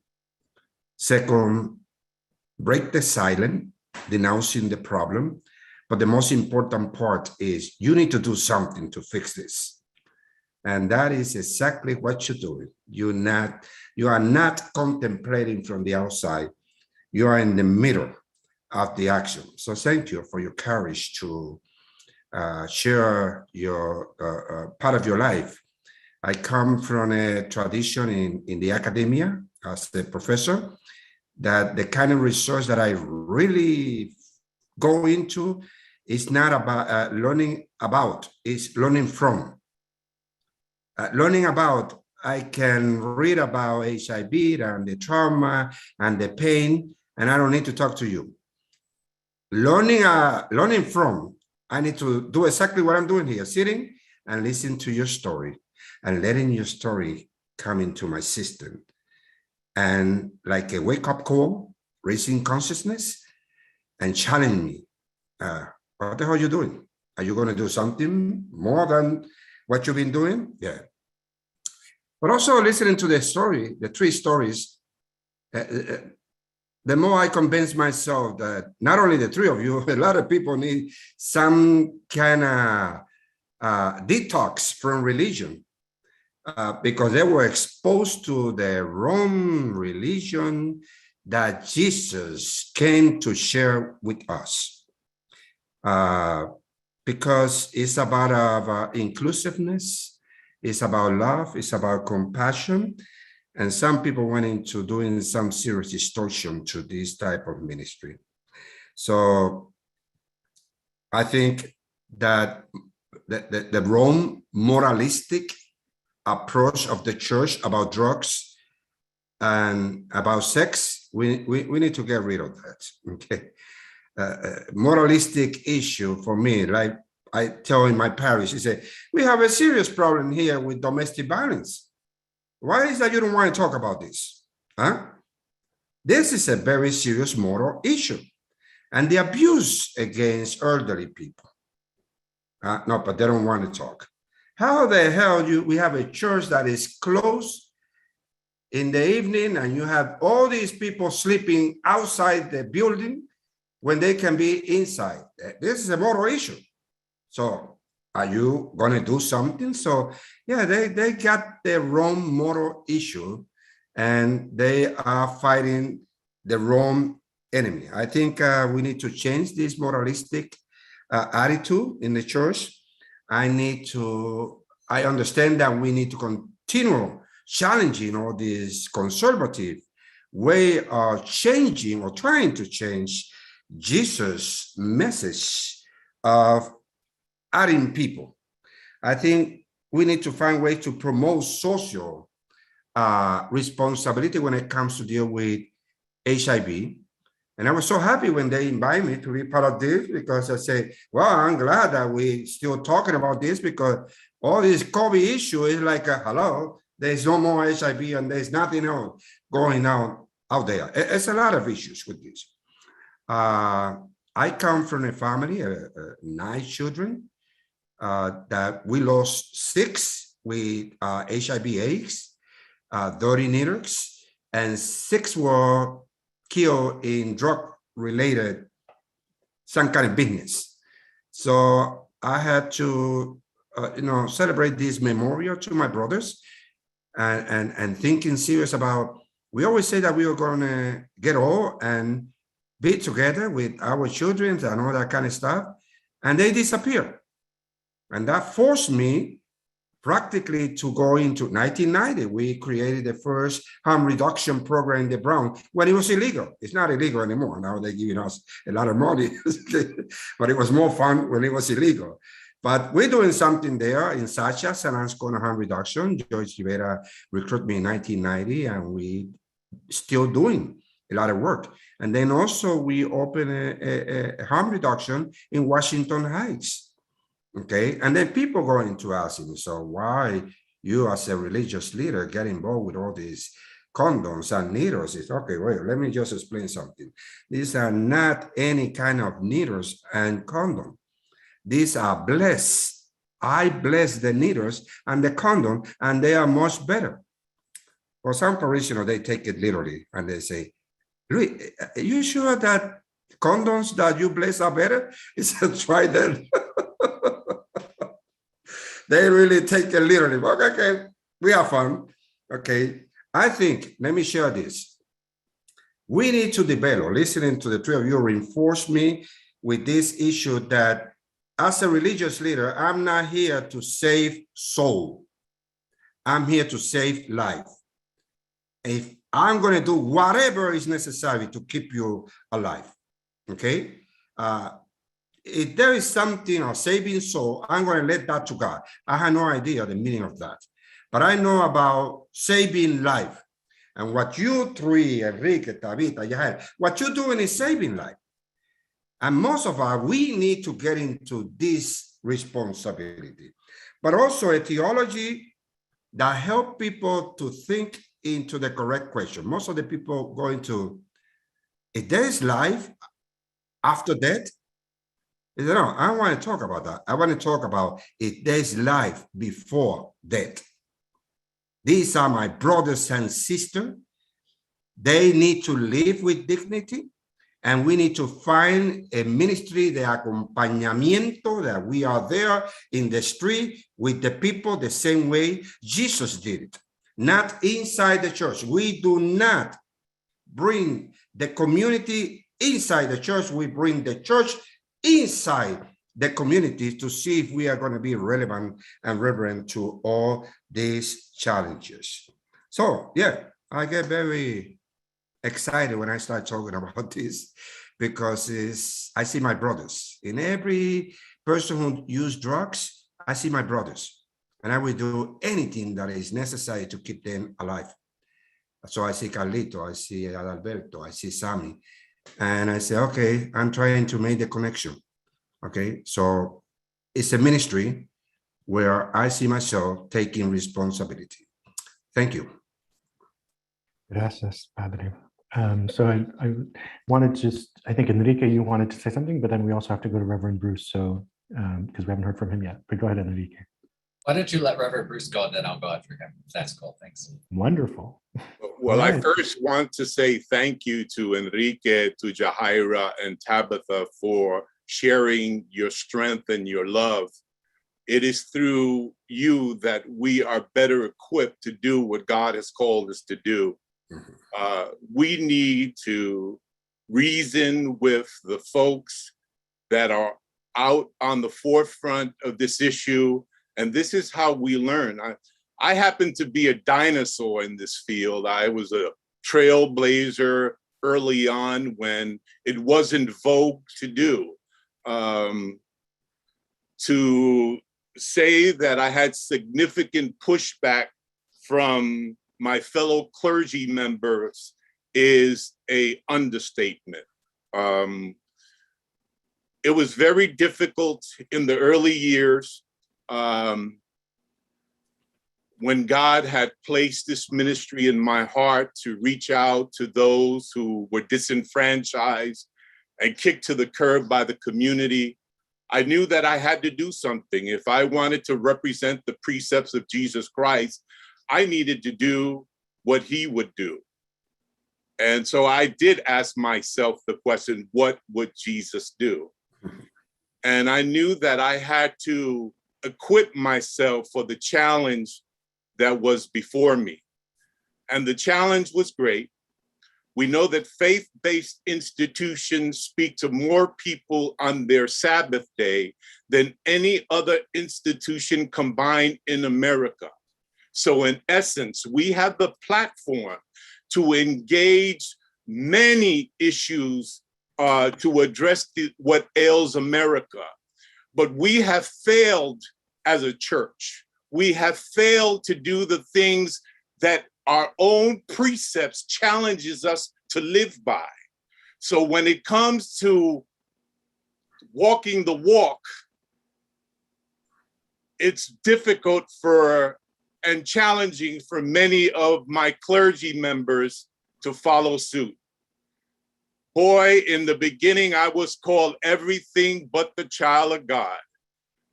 Second, break the silence, denouncing the problem. But the most important part is you need to do something to fix this. And that is exactly what you're doing. You are not contemplating from the outside. You are in the middle of the action. So thank you for your courage to share your part of your life. I come from a tradition in the academia as a professor, that the kind of research that I really go into is not about learning about, it's learning from. Learning about, I can read about HIV and the trauma and the pain, and I don't need to talk to you. Learning from, I need to do exactly what I'm doing here, sitting and listening to your story and letting your story come into my system. And like a wake-up call, raising consciousness and challenge me. What the hell are you doing? Are you going to do something more than what you've been doing? Yeah. But also listening to the story, the three stories, the more I convince myself that not only the three of you, a lot of people need some kind of detox from religion because they were exposed to the wrong religion that Jesus came to share with us. Because it's about inclusiveness, it's about love, it's about compassion. And some people went into doing some serious distortion to this type of ministry. So I think that the wrong moralistic approach of the church about drugs and about sex, we need to get rid of that, okay? Moralistic issue for me, like I tell in my parish, I say, we have a serious problem here with domestic violence. Why is that you don't want to talk about this? Huh? This is a very serious moral issue. And the abuse against elderly people. No, but they don't want to talk. How the hell we have a church that is closed in the evening and you have all these people sleeping outside the building when they can be inside? This is a moral issue. So are you going to do something? So yeah, they got the wrong moral issue and they are fighting the wrong enemy. I think we need to change this moralistic attitude in the church. I understand that we need to continue challenging all this conservative way of changing or trying to change Jesus' message of adding people. I think we need to find ways to promote social responsibility when it comes to deal with HIV. And I was so happy when they invited me to be part of this because I say, well, I'm glad that we're still talking about this because all this COVID issue is like, hello, there's no more HIV and there's nothing else going on out there. It's a lot of issues with this. I come from a family, 9 children, that we lost 6 with HIV/AIDS, 30 needles, and 6 were killed in drug-related some kind of business. So I had to, celebrate this memorial to my brothers, and thinking serious about. We always say that we were going to get old and be together with our children and all that kind of stuff, and they disappeared. And that forced me practically to go into 1990. We created the first harm reduction program in the Bronx when it was illegal. It's not illegal anymore. Now they're giving us a lot of money, but it was more fun when it was illegal. But we're doing something there in Sacha, San Anscona harm reduction. George Rivera recruited me in 1990, and we still doing a lot of work. And then also we opened a harm reduction in Washington Heights. Okay, and then people going to ask me, so why you as a religious leader get involved with all these condoms and needles. It's okay, wait, let me just explain something. These are not any kind of needles and condom. These are blessed. I bless the needles and the condom, and they are much better. For some parishioners, they take it literally and they say, Luis, are you sure that condoms that you bless are better? He said, try that. They really take it literally. Okay, we have fun. Okay, I think, let me share this. We need to develop, listening to the three of you reinforce me with this issue that as a religious leader, I'm not here to save soul. I'm here to save life. If I'm going to do whatever is necessary to keep you alive, okay? If there is something of saving soul, I'm going to let that to God. I have no idea the meaning of that. But I know about saving life. And what you three, Enrique, Tabitha, Yael, what you're doing is saving life. And most of us, we need to get into this responsibility. But also a theology that help people to think into the correct question. Most of the people go into, if there is life after death, no, I don't want to talk about that. I want to talk about if there is life before death. These are my brothers and sisters. They need to live with dignity. And we need to find a ministry de acompañamiento, that we are there in the street with the people the same way Jesus did it. Not inside the church. We do not bring the community inside the church. We bring the church inside the community to see if we are going to be relevant and reverent to all these challenges. So, yeah, I get very excited when I start talking about this, because I see my brothers. In every person who uses drugs, I see my brothers, and I will do anything that is necessary to keep them alive. So I see Carlito, I see Adalberto, I see Sammy, and I say, okay, I'm trying to make the connection. Okay, so it's a ministry where I see myself taking responsibility. Thank you. Gracias, Padre. So I wanted to just, I think Enrique, you wanted to say something, but then we also have to go to Reverend Bruce, so because we haven't heard from him yet. But go ahead, Enrique. Why don't you let Reverend Bruce go and then I'll go after him. That's cool. Thanks. Wonderful. Well, Right. I first want to say thank you to Enrique, to Jahaira, and Tabitha for sharing your strength and your love. It is through you that we are better equipped to do what God has called us to do. We need to reason with the folks that are out on the forefront of this issue, and this is how we learn. I happen to be a dinosaur in this field. I was a trailblazer early on when it wasn't vogue to do. To say that I had significant pushback from my fellow clergy members is an understatement. It was very difficult in the early years when God had placed this ministry in my heart to reach out to those who were disenfranchised and kicked to the curb by the community. I knew that I had to do something. If I wanted to represent the precepts of Jesus Christ, I needed to do what he would do. And so I did ask myself the question, what would Jesus do? And I knew that I had to equip myself for the challenge that was before me. And the challenge was great. We know that faith-based institutions speak to more people on their Sabbath day than any other institution combined in America. So in essence, we have the platform to engage many issues to address what ails America. But we have failed as a church. We have failed to do the things that our own precepts challenges us to live by. So when it comes to walking the walk, it's difficult for and challenging for many of my clergy members to follow suit. Boy, in the beginning, I was called everything but the child of God.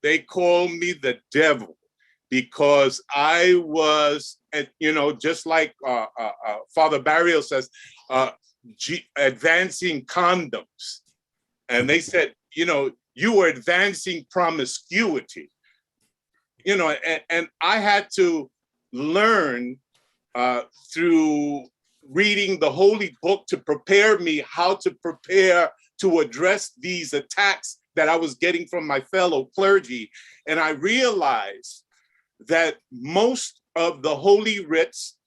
They called me the devil because I was, just like Father Barrio says, advancing condoms. And they said, you were advancing promiscuity. And I had to learn through reading the Holy Book to prepare me how to prepare to address these attacks that I was getting from my fellow clergy. And I realized that most of the Holy Writs,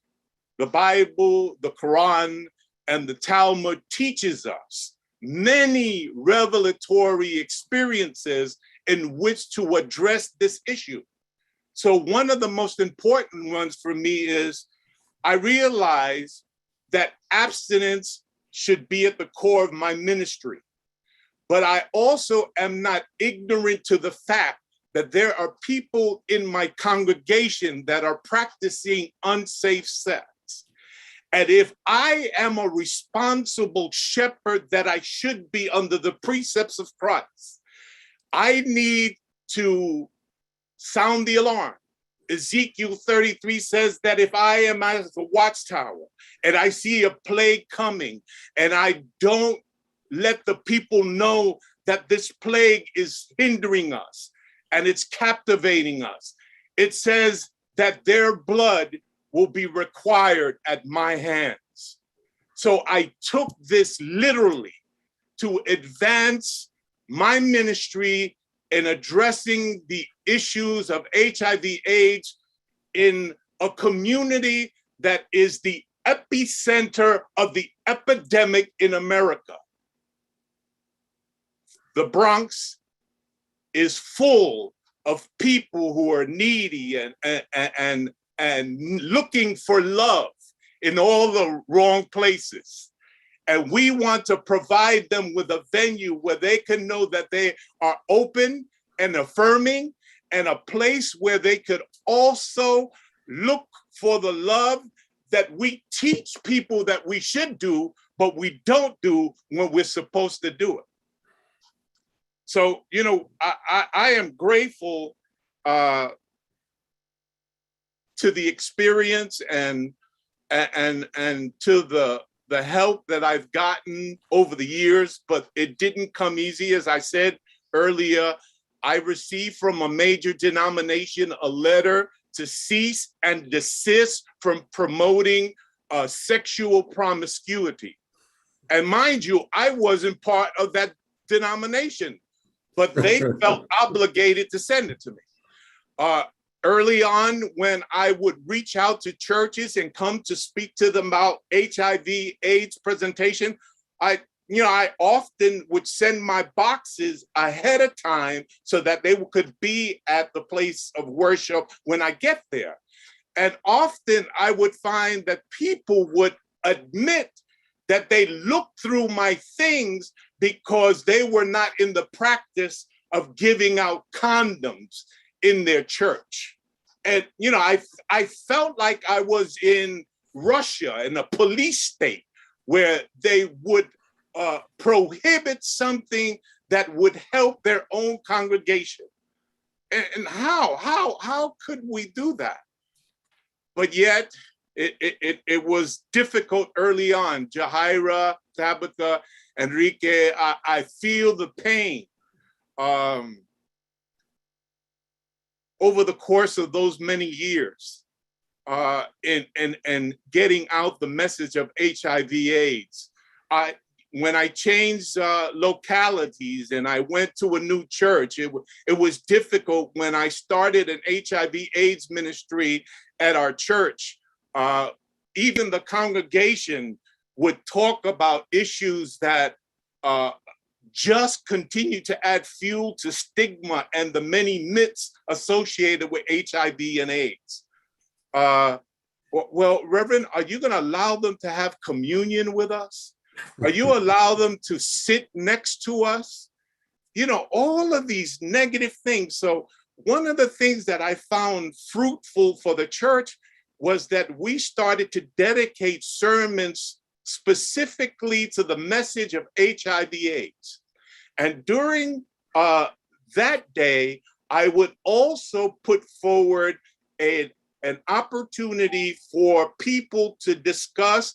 the Bible, the Quran, and the Talmud teaches us many revelatory experiences in which to address this issue. So one of the most important ones for me is I realize that abstinence should be at the core of my ministry. But I also am not ignorant to the fact that there are people in my congregation that are practicing unsafe sex. And if I am a responsible shepherd that I should be under the precepts of Christ, I need to sound the alarm. Ezekiel 33 says that if I am as a watchtower and I see a plague coming and I don't let the people know that this plague is hindering us and it's captivating us, it says that their blood will be required at my hands. So I took this literally to advance my ministry in addressing the issues of HIV/AIDS in a community that is the epicenter of the epidemic in America. The Bronx is full of people who are needy and looking for love in all the wrong places. And we want to provide them with a venue where they can know that they are open and affirming, and a place where they could also look for the love that we teach people that we should do, but we don't do when we're supposed to do it. So, I am grateful to the experience and to the help that I've gotten over the years, but it didn't come easy. As I said earlier, I received from a major denomination a letter to cease and desist from promoting sexual promiscuity. And mind you, I wasn't part of that denomination, but they felt obligated to send it to me. Early on, when I would reach out to churches and come to speak to them about HIV/AIDS presentation, I often would send my boxes ahead of time so that they could be at the place of worship when I get there. And often I would find that people would admit that they looked through my things because they were not in the practice of giving out condoms in their church. And, I felt like I was in Russia, in a police state, where they would prohibit something that would help their own congregation. And how could we do that? But yet, it was difficult early on. Jahaira, Tabitha, Enrique, I feel the pain. Over the course of those many years, and getting out the message of HIV/AIDS. When I changed localities and I went to a new church, it was difficult when I started an HIV/AIDS ministry at our church. Even the congregation would talk about issues that just continue to add fuel to stigma and the many myths associated with HIV and AIDS. Well, Reverend, are you going to allow them to have communion with us? Are you allow them to sit next to us? All of these negative things. So one of the things that I found fruitful for the church was that we started to dedicate sermons specifically to the message of HIV/AIDS. And during that day, I would also put forward an opportunity for people to discuss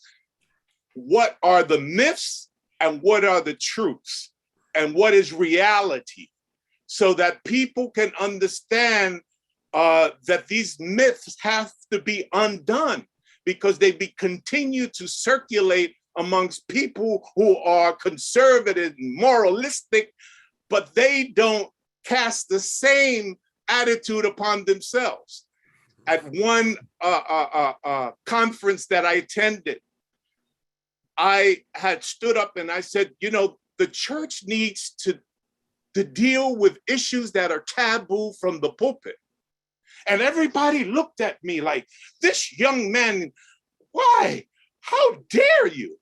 what are the myths and what are the truths and what is reality, so that people can understand that these myths have to be undone because they continue to circulate amongst people who are conservative and moralistic, but they don't cast the same attitude upon themselves. At one conference that I attended, I had stood up and I said, you know, the church needs to deal with issues that are taboo from the pulpit. And everybody looked at me like, this young man, why? How dare you?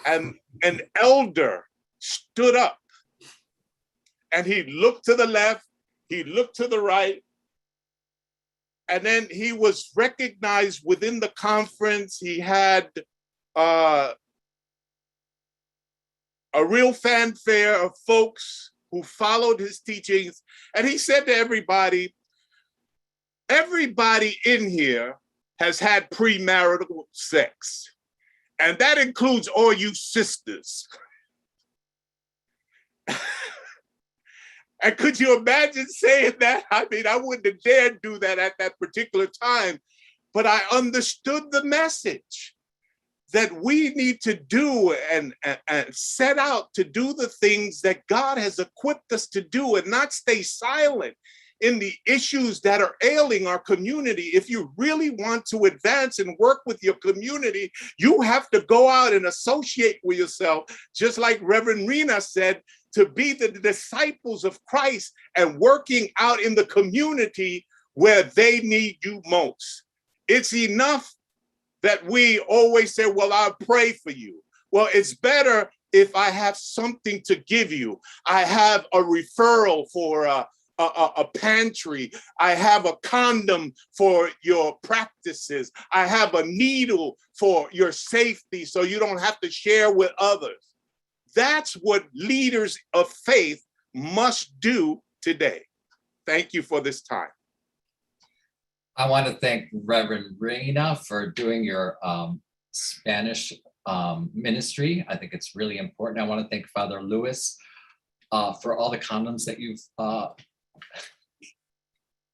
And an elder stood up and he looked to the left, he looked to the right, and then he was recognized within the conference. He had a real fanfare of folks who followed his teachings. And he said to everybody in here has had premarital sex. And that includes all you sisters. And could you imagine saying that? I mean, I wouldn't have dared do that at that particular time, but I understood the message that we need to do and set out to do the things that God has equipped us to do and not stay silent in the issues that are ailing our community. If you really want to advance and work with your community, you have to go out and associate with yourself, just like Reverend Rena said, to be the disciples of Christ and working out in the community where they need you most. It's enough that we always say, well, I'll pray for you. Well, it's better if I have something to give you. I have a referral for a pantry. I have a condom for your practices. I have a needle for your safety so you don't have to share with others. That's what leaders of faith must do today. Thank you for this time. I want to thank Reverend Reina for doing your Spanish ministry. I think it's really important. I want to thank Father Lewis for all the condoms that you've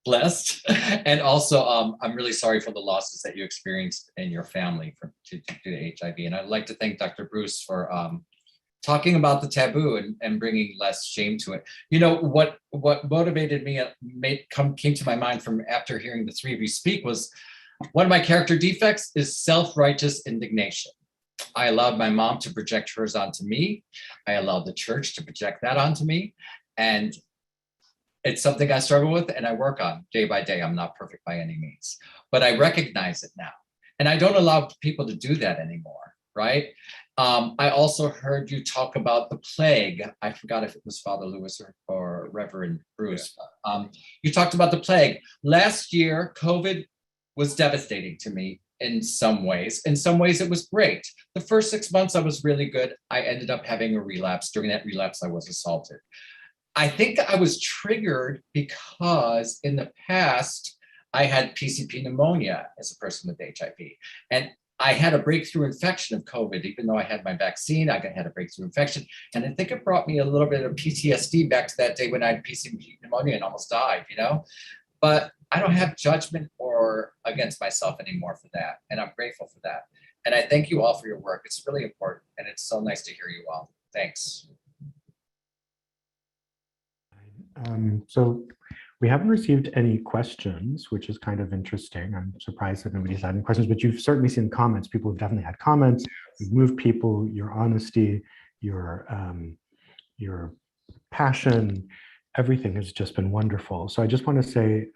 blessed. And also, I'm really sorry for the losses that you experienced in your family due to HIV. And I'd like to thank Dr. Bruce for talking about the taboo and bringing less shame to it. You know, what motivated me, came to my mind from after hearing the three of you speak was, one of my character defects is self-righteous indignation. I allowed my mom to project hers onto me. I allowed the church to project that onto me. And it's something I struggle with and I work on day by day. I'm not perfect by any means, but I recognize it now. And I don't allow people to do that anymore, right? I also heard you talk about the plague. I forgot if it was Father Lewis or Reverend Bruce. You talked about the plague. Last year, COVID was devastating to me in some ways. In some ways, it was great. The first 6 months, I was really good. I ended up having a relapse. During that relapse, I was assaulted. I think I was triggered because in the past, I had PCP pneumonia as a person with HIV. And I had a breakthrough infection of COVID, even though I had my vaccine, I had a breakthrough infection. And I think it brought me a little bit of PTSD back to that day when I had PCP pneumonia and almost died, you know? But I don't have judgment or against myself anymore for that. And I'm grateful for that. And I thank you all for your work. It's really important. And it's so nice to hear you all. Thanks. So we haven't received any questions, which is kind of interesting. I'm surprised that nobody's had any questions, but you've certainly seen comments. People have definitely had comments. You've moved people, your honesty, your passion, everything has just been wonderful. So I just want to say,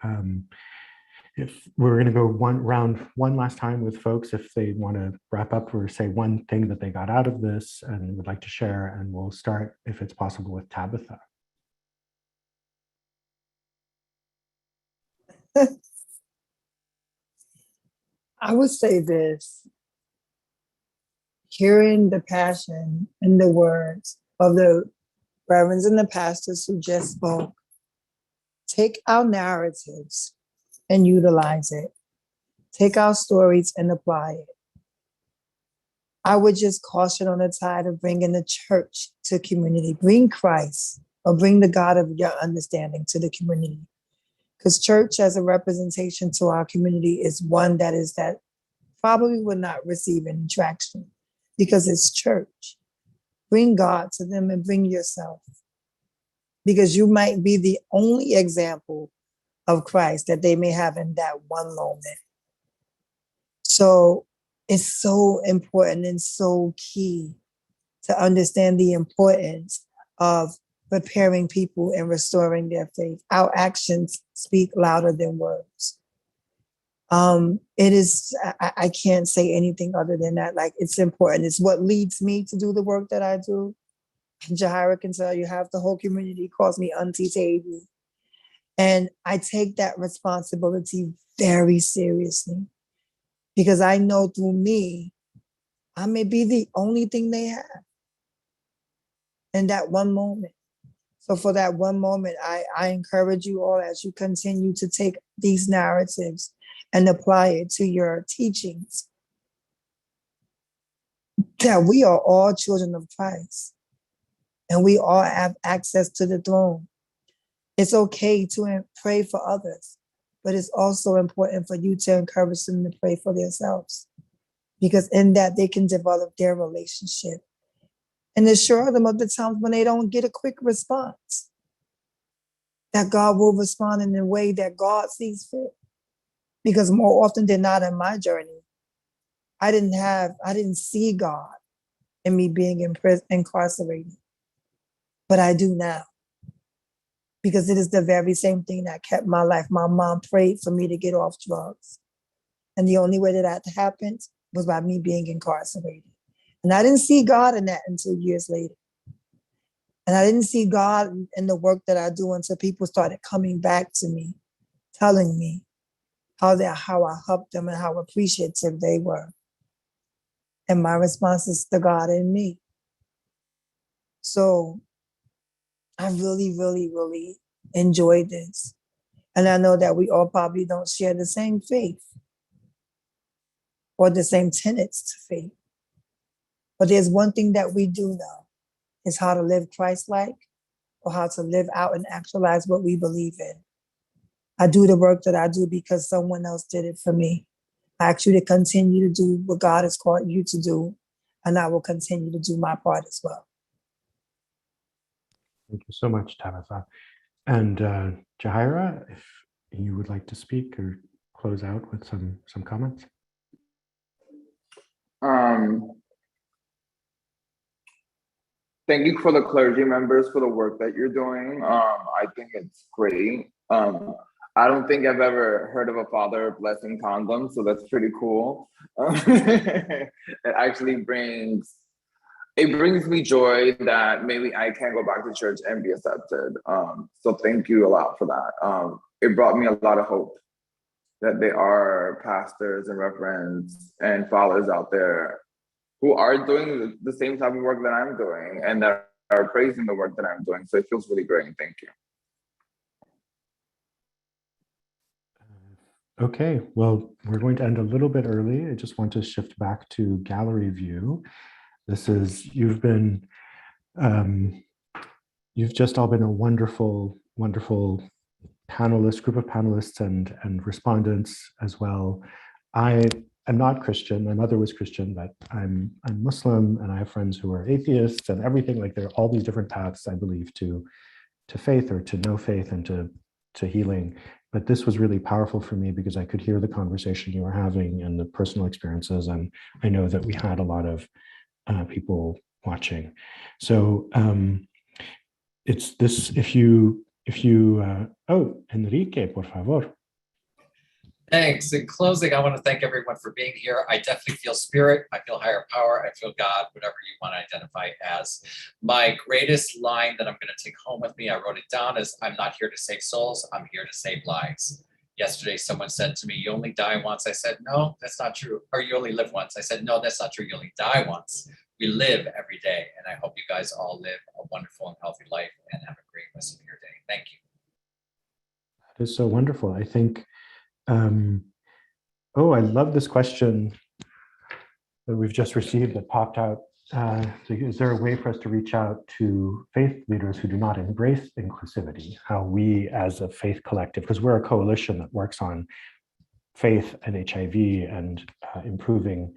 if we're going to go one last time with folks, if they want to wrap up or say one thing that they got out of this and would like to share, and we'll start, if it's possible, with Tabitha. I would say this, hearing the passion and the words of the reverends and the pastors who just spoke, take our narratives and utilize it. Take our stories and apply it. I would just caution on the tide of bringing the church to community. Bring Christ or bring the God of your understanding to the community. Because church as a representation to our community is one that probably will not receive any traction because it's church. Bring God to them and bring yourself. Because you might be the only example of Christ that they may have in that one moment. So it's so important and so key to understand the importance of preparing people and restoring their faith. Our actions speak louder than words. It is, I can't say anything other than that. Like, it's important. It's what leads me to do the work that I do. Jahira can tell you, half the whole community calls me Auntie Tavy. And I take that responsibility very seriously because I know through me, I may be the only thing they have in that one moment. So for that one moment, I encourage you all as you continue to take these narratives and apply it to your teachings, that we are all children of Christ and we all have access to the throne. It's okay to pray for others, but it's also important for you to encourage them to pray for themselves, because in that they can develop their relationship and assure them of the times when they don't get a quick response, that God will respond in the way that God sees fit. Because more often than not in my journey, I didn't see God in me being incarcerated, but I do now. Because it is the very same thing that kept my life. My mom prayed for me to get off drugs. And the only way that happened was by me being incarcerated. And I didn't see God in that until years later. And I didn't see God in the work that I do until people started coming back to me, telling me how I helped them and how appreciative they were. And my response is the God in me. So I really, really, really enjoyed this. And I know that we all probably don't share the same faith or the same tenets to faith. But there's one thing that we do know, is how to live Christ-like or how to live out and actualize what we believe in. I do the work that I do because someone else did it for me. I ask you to continue to do what God has called you to do, and I will continue to do my part as well. Thank you so much, Tabitha. And Jahira, if you would like to speak or close out with some comments. Thank you for the clergy members for the work that you're doing. I think it's great. I don't think I've ever heard of a father blessing condoms, so that's pretty cool. It actually brings me joy that maybe I can go back to church and be accepted. So thank you a lot for that. It brought me a lot of hope that there are pastors and reverends and fathers out there who are doing the same type of work that I'm doing and that are praising the work that I'm doing. So it feels really great. Thank you. Okay, well, we're going to end a little bit early. I just want to shift back to gallery view. This is, you've just all been a wonderful, wonderful group of panelists and respondents as well. I am not Christian. My mother was Christian, but I'm Muslim, and I have friends who are atheists and everything. Like, there are all these different paths, I believe, to faith or to no faith and to healing. But this was really powerful for me because I could hear the conversation you were having and the personal experiences. And I know that we had a lot of people watching. So it's this, if you oh, Enrique, por favor. Thanks. In closing, I want to thank everyone for being here. I definitely feel spirit. I feel higher power. I feel God, whatever you want to identify as. My greatest line that I'm going to take home with me, I wrote it down, is I'm not here to save souls. I'm here to save lives. Yesterday, someone said to me, "You only die once." I said, "No, that's not true." Or "You only live once." I said, "No, that's not true. You only die once." We live every day. And I hope you guys all live a wonderful and healthy life and have a great rest of your day. Thank you. That is so wonderful. I think, oh, I love this question that we've just received that popped out. Is there a way for us to reach out to faith leaders who do not embrace inclusivity? How we as a faith collective, because we're a coalition that works on faith and HIV and improving,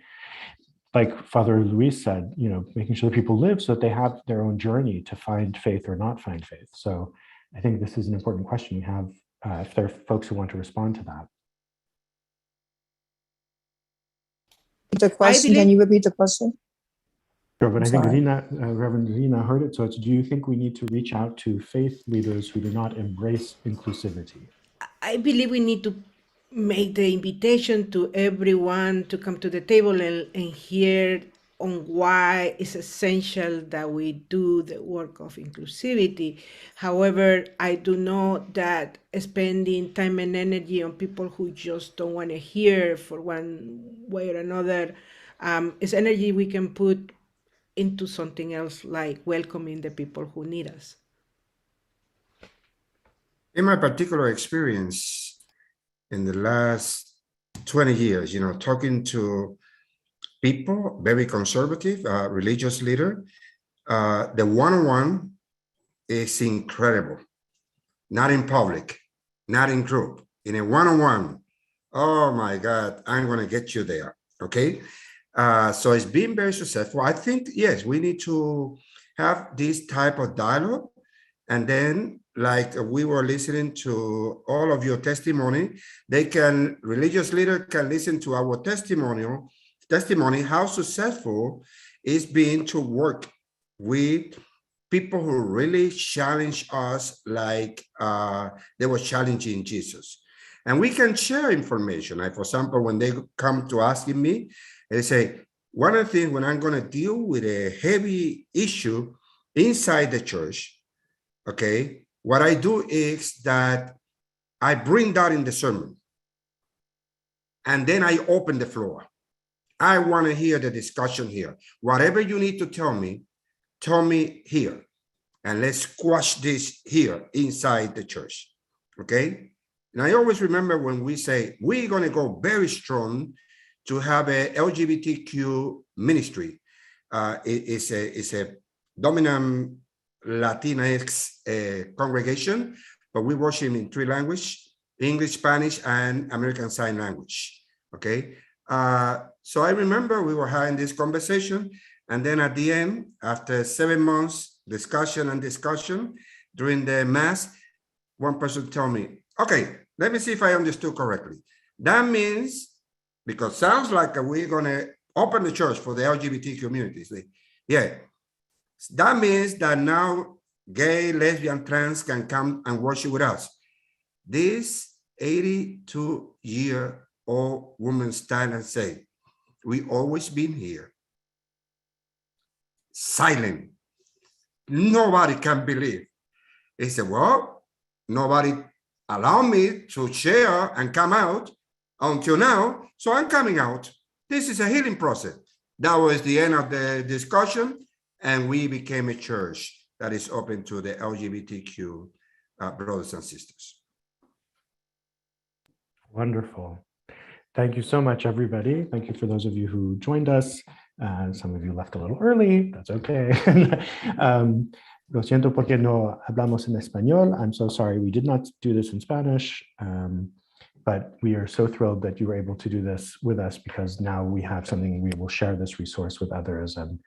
like Father Luis said, making sure that people live so that they have their own journey to find faith or not find faith. So I think this is an important question we have, if there are folks who want to respond to that. The question, can you repeat the question? Sure, but I think Reverend Rina heard it. So it's, do you think we need to reach out to faith leaders who do not embrace inclusivity? I believe we need to make the invitation to everyone to come to the table and hear on why it's essential that we do the work of inclusivity. However, I do know that spending time and energy on people who just don't want to hear for one way or another is energy we can put into something else, like welcoming the people who need us. In my particular experience in the last 20 years, talking to people, very conservative, religious leader, the one-on-one is incredible. Not in public, not in group, in a one-on-one. Oh my God, I'm going to get you there. Okay. So it's been very successful. I think, yes, we need to have this type of dialogue. And then, like we were listening to all of your testimony, religious leader can listen to our testimony, how successful it's been to work with people who really challenge us like they were challenging Jesus. And we can share information. Like, for example, when they come to asking me, they say, one of the things when I'm going to deal with a heavy issue inside the church, okay, what I do is that I bring that in the sermon. And then I open the floor. I want to hear the discussion here. Whatever you need to tell me here. And let's squash this here inside the church. Okay? And I always remember when we say we're going to go very strong to have a LGBTQ ministry. It's a dominant Latinx congregation, but we worship in 3 languages: English, Spanish, and American Sign Language. Okay? So I remember we were having this conversation, and then at the end, after 7 months discussion during the mass, one person told me, okay, let me see if I understood correctly. That means, because sounds like we're going to open the church for the LGBT communities. Yeah, that means that now gay, lesbian, trans can come and worship with us. This 82-year-old woman stand and say, we always been here. Silent. Nobody can believe. He said, well, nobody allowed me to share and come out until now, so I'm coming out. This is a healing process. That was the end of the discussion, and we became a church that is open to the LGBTQ brothers and sisters. Wonderful. Thank you so much, everybody. Thank you for those of you who joined us. Some of you left a little early. That's okay. Lo siento porque no hablamos en español. I'm so sorry we did not do this in Spanish. But we are so thrilled that you were able to do this with us, because now we have something, we will share this resource with others, and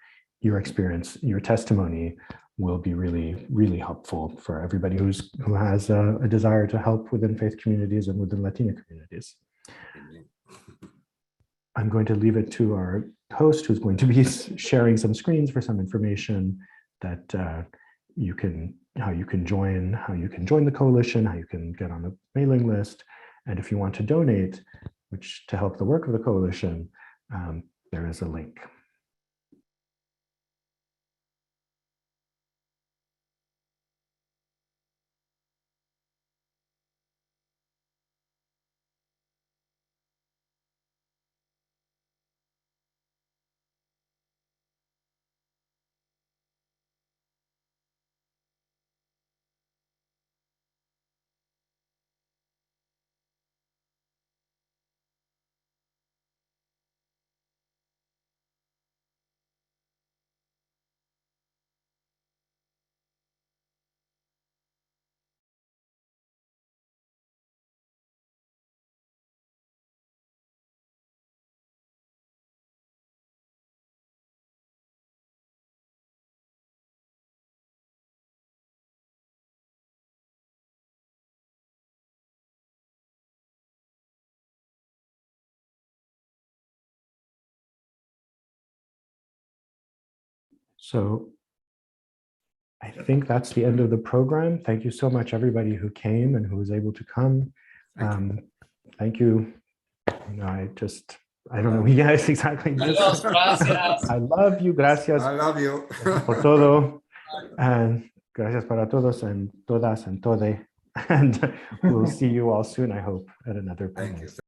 your experience, your testimony will be really, really helpful for everybody who has a desire to help within faith communities and within Latino communities. I'm going to leave it to our host, who's going to be sharing some screens for some information that how you can join the coalition, how you can get on the mailing list. And if you want to donate, to help the work of the coalition, there is a link. So I think that's the end of the program. Thank you so much, everybody who came and who was able to come. Thank you. You know, I don't know. Yes, exactly. Adios, gracias. I love you. Gracias I love you. por todo. And gracias para todos and todas and tode. And we'll see you all soon, I hope, at another Thank panel. you.